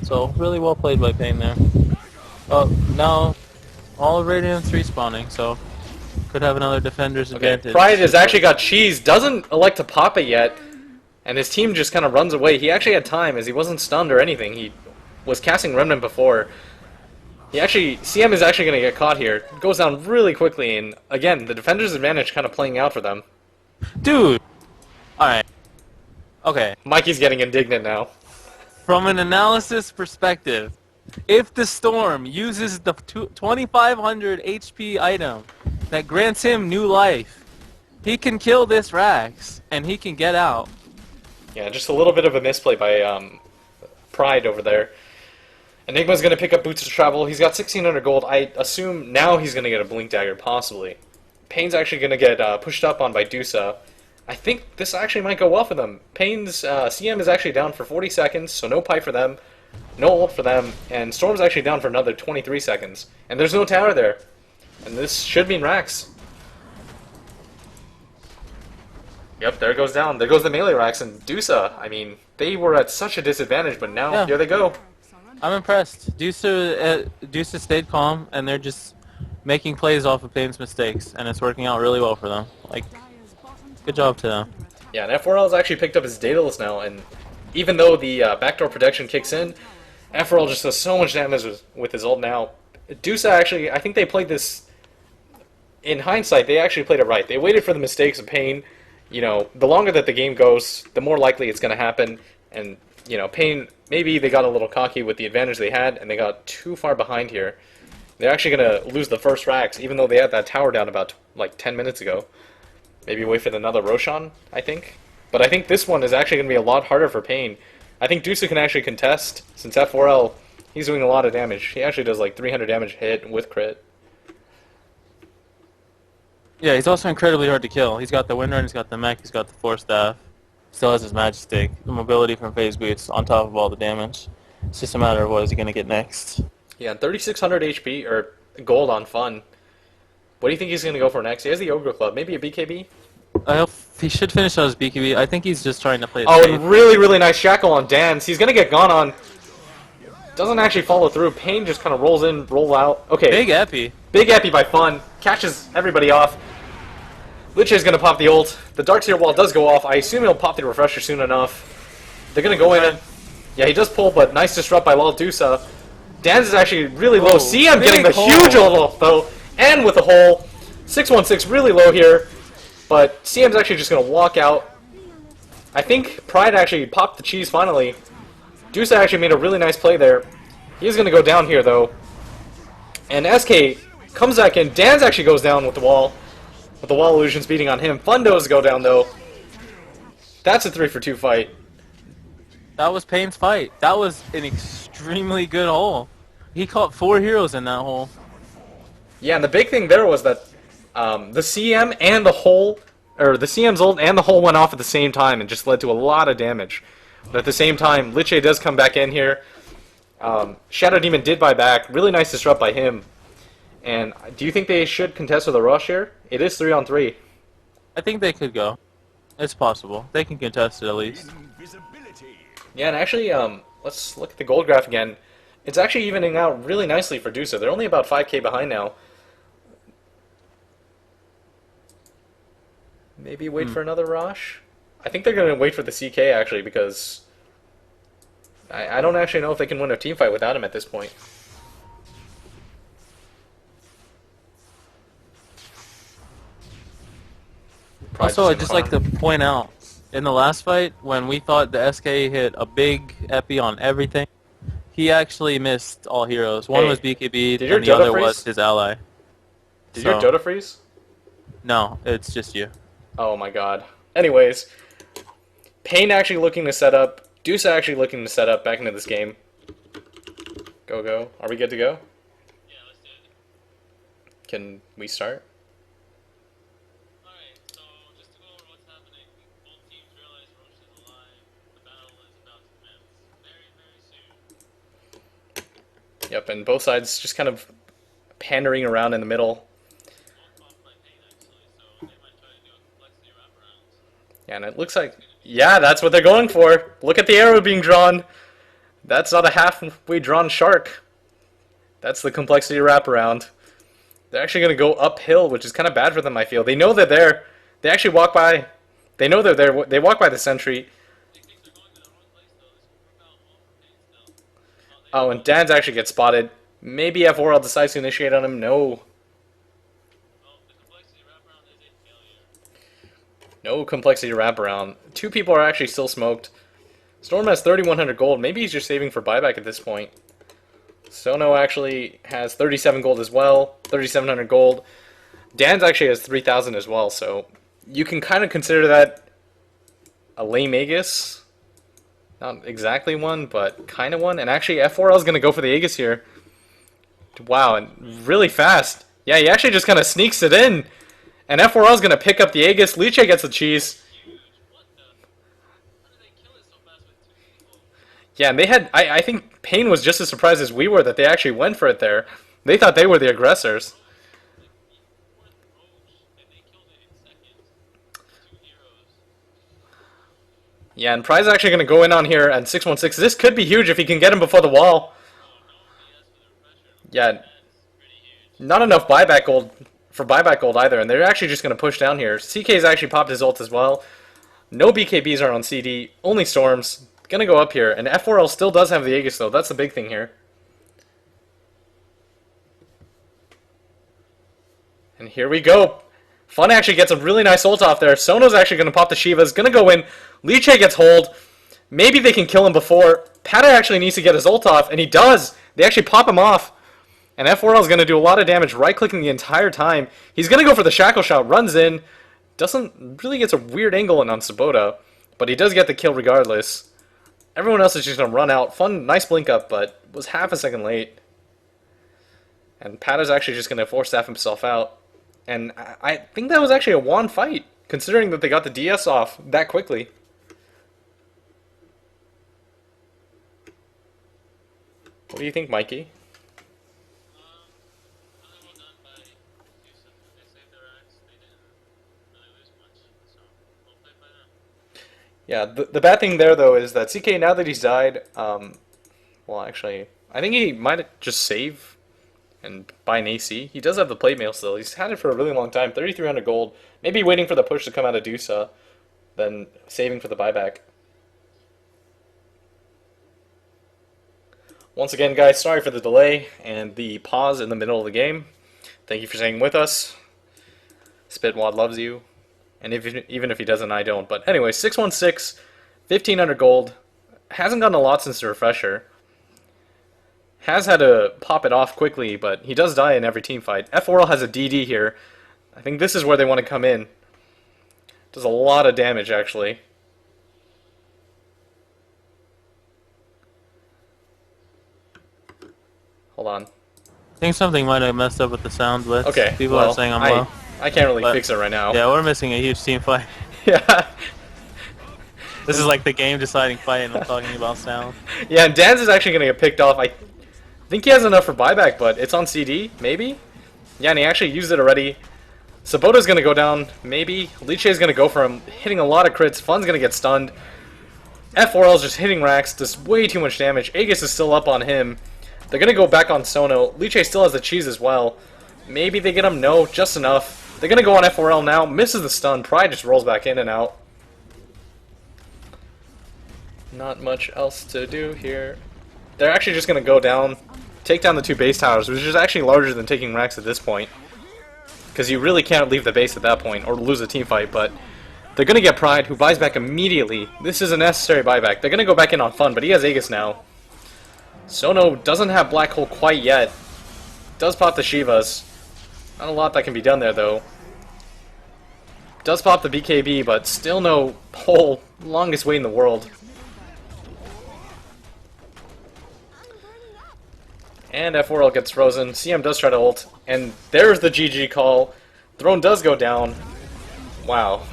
S2: So, really well played by paiN there. Oh, now, all of Radiant's respawning, so could have another defender's advantage.
S1: Pride has actually got cheese, doesn't elect to pop it yet, and his team just kind of runs away. He actually had time, as he wasn't stunned or anything. He was casting Remnant before. CM is actually going to get caught here. Goes down really quickly, and again, the defender's advantage kind of playing out for them.
S2: Dude! Alright. Okay.
S1: Mikey's getting indignant now.
S2: From an analysis perspective, if the Storm uses the 2500 HP item that grants him new life, he can kill this Rax, and he can get out.
S1: Yeah, just a little bit of a misplay by Pride over there. Enigma's going to pick up Boots of Travel. He's got 1,600 gold. I assume now he's going to get a Blink Dagger, possibly. paiN's actually going to get pushed up on by Dusa. I think this actually might go well for them. paiN's CM is actually down for 40 seconds, so no pipe for them, no ult for them, and Storm's actually down for another 23 seconds. And there's no tower there. And this should mean Rax. Yep, there it goes down. There goes the melee Rax, and Dusa, I mean, they were at such a disadvantage, but now here they go.
S2: I'm impressed. Dusa stayed calm, and they're just making plays off of paiN's mistakes, and it's working out really well for them. Like, good job to them.
S1: Yeah, and F4L has actually picked up his Daedalus now, and even though the backdoor protection kicks in, F4L just does so much damage with his ult now. Dusa actually, I think they played this, in hindsight, they actually played it right. They waited for the mistakes of paiN. You know, the longer that the game goes, the more likely it's going to happen, and, you know, paiN, maybe they got a little cocky with the advantage they had, and they got too far behind here. They're actually going to lose the first Rax, even though they had that tower down about, like, 10 minutes ago. Maybe wait for another Roshan, I think. But I think this one is actually going to be a lot harder for paiN. I think Dusa can actually contest, since F4L, he's doing a lot of damage. He actually does, like, 300 damage hit with crit.
S2: Yeah, he's also incredibly hard to kill. He's got the Windrun, he's got the mech, he's got the Force Staff. Still has his Magic Stick, the mobility from Phase Boots on top of all the damage. It's just a matter of what is he going to get next.
S1: Yeah, 3,600 HP, or gold on Fun. What do you think he's going to go for next? He has the Ogre Club. Maybe a BKB?
S2: I hope he should finish on his BKB. I think he's just trying to play it
S1: Oh,
S2: safe.
S1: and really, really nice Shackle on Dance. He's going to get gone on. Doesn't actually follow through. paiN just kind of rolls in, roll out. Okay.
S2: Big epi.
S1: Big epi by Fun. Catches everybody off. Liche is going to pop the ult. The Darkseer wall does go off. I assume he'll pop the refresher soon enough. They're going to go in. Yeah, he does pull, but nice disrupt by Lal Dusa. Dan's is actually really low. CM getting the huge ult, though. And with a hole. 616 really low here. But CM's actually just going to walk out. I think Pride actually popped the cheese finally. Dusa actually made a really nice play there. He's going to go down here, though. And SK comes back in. Dan's actually goes down with the wall. With the wall illusions beating on him. Fun does go down, though. That's a 3-for-2 fight.
S2: That was paiN's fight. That was an extremely good hole. He caught 4 heroes in that hole.
S1: Yeah, and the big thing there was that the CM and the hole, or the CM's ult and the hole went off at the same time and just led to a lot of damage. But at the same time, Liche does come back in here. Shadow Demon did buy back. Really nice disrupt by him. And do you think they should contest with a rush here? It is 3-on-3.
S2: I think they could go. It's possible. They can contest it at least.
S1: Yeah, and actually, let's look at the gold graph again. It's actually evening out really nicely for Dusa. They're only about 5k behind now. Maybe wait for another rush? I think they're going to wait for the CK, actually, because I don't actually know if they can win a team fight without him at this point.
S2: Also, I'd just like to point out, in the last fight, when we thought the SK hit a big epi on everything, he actually missed all heroes. One was BKB,
S1: your
S2: and the
S1: Dota
S2: other
S1: freeze?
S2: was his ally.
S1: Did your Dota freeze?
S2: No, it's just you.
S1: Oh my god. Anyways, paiN actually looking to set up, Dusa actually looking to set up back into this game. Go, go. Are we good to go?
S2: Yeah, let's do it.
S1: Can we start?
S2: Alright, so just to go over what's happening, both teams realize Roche is alive. The battle is about to commence very, very soon.
S1: Yep, and both sides just kind of pandering around in the middle. Yeah, and it looks like, yeah, that's what they're going for. Look at the arrow being drawn. That's not a halfway drawn shark. That's the complexity wraparound. They're actually going to go uphill, which is kind of bad for them, I feel. They know they're there. They actually walk by. They know they're there. They walk by the sentry. Oh, and Dan's actually gets spotted. Maybe F4L decides to initiate on him. No. No complexity wraparound. Two people are actually still smoked. Storm has 3,100 gold. Maybe he's just saving for buyback at this point. Sono actually has 37 gold as well. 3,700 gold. Dan's actually has 3,000 as well. So you can kind of consider that a lame Aegis. Not exactly one, but kind of one. And actually F4L is going to go for the Aegis here. Wow, and really fast. Yeah, he actually just kind of sneaks it in. And F4L is going to pick up the Aegis. Liche gets the cheese. Yeah, and they had... I think paiN was just as surprised as we were that they actually went for it there. They thought they were the aggressors. Yeah, and Prize is actually going to go in on here at 616. This could be huge if he can get him before the wall. Yeah, not enough buyback gold for buyback gold either, and they're actually just going to push down here. CK's actually popped his ult as well. No BKBs are on CD, only Storms. Going to go up here, and F4L still does have the Aegis though. That's the big thing here. And here we go. Fun actually gets a really nice ult off there. Sono's actually going to pop the Shivas. Going to go in. Liche gets hold. Maybe they can kill him before. paiN actually needs to get his ult off, and he does. They actually pop him off. And F4L is going to do a lot of damage right-clicking the entire time. He's going to go for the Shackle Shot. Runs in. Doesn't really gets a weird angle in on Sabota. But he does get the kill regardless. Everyone else is just going to run out. Fun, nice blink up, but was half a second late. And paiN is actually just going to force staff himself out. And I think that was actually a won fight, considering that they got the DS off that quickly. What do you think, Mikey? Yeah, the bad thing there, though, is that CK, now that he's died, well, actually, I think he might just save and buy an AC. He does have the plate mail still. He's had it for a really long time, 3,300 gold. Maybe waiting for the push to come out of Dusa, then saving for the buyback. Once again, guys, sorry for the delay and the pause in the middle of the game. Thank you for staying with us. Spitwad loves you. And even if he doesn't, I don't. But anyway, 616, 1,500 gold. Hasn't gotten a lot since the refresher. Has had to pop it off quickly, but he does die in every team fight. F4L has a DD here. I think this is where they want to come in. Does a lot of damage, actually. Hold on.
S2: I think something might have messed up with the sound Blitz.
S1: Okay,
S2: People
S1: well,
S2: are saying I'm low.
S1: I can't really
S2: But
S1: fix it right now.
S2: Yeah, we're missing a huge team fight.
S1: Yeah.
S2: This is like the game deciding fight, and I'm talking about sound.
S1: Yeah, and Dan's is actually going to get picked off. I think he has enough for buyback, but it's on CD, maybe? Yeah, and he actually used it already. Sabota's going to go down, maybe. Liche's going to go for him, hitting a lot of crits. Fun's going to get stunned. F4L's just hitting racks, does way too much damage. Aegis is still up on him. They're going to go back on Sono. Liche still has the cheese as well. Maybe they get him? No, just enough. They're going to go on F4L now. Misses the stun. Pride just rolls back in and out. Not much else to do here. They're actually just going to go down, take down the 2 base towers, which is actually larger than taking racks at this point. Because you really can't leave the base at that point or lose a team fight, but they're going to get Pride, who buys back immediately. This is a necessary buyback. They're going to go back in on Fun, but he has Aegis now. Sono doesn't have Black Hole quite yet. Does pop the Shivas. Not a lot that can be done there, though. Does pop the BKB, but still no hole. Longest wait in the world. And F4L gets frozen. CM does try to ult. And there's the GG call. Throne does go down. Wow.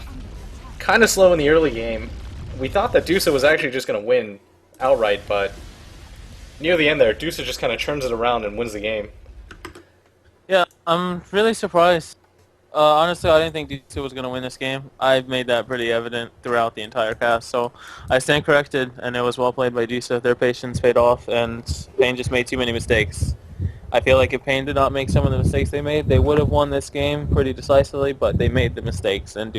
S1: Kind of slow in the early game. We thought that Dusa was actually just going to win outright, but near the end there, Dusa just kind of turns it around and wins the game.
S2: Yeah, I'm really surprised. Honestly, I didn't think Dusa was going to win this game. I've made that pretty evident throughout the entire cast, so I stand corrected, and it was well played by Dusa. Their patience paid off, and paiN just made too many mistakes. I feel like if paiN did not make some of the mistakes they made, they would have won this game pretty decisively, but they made the mistakes, and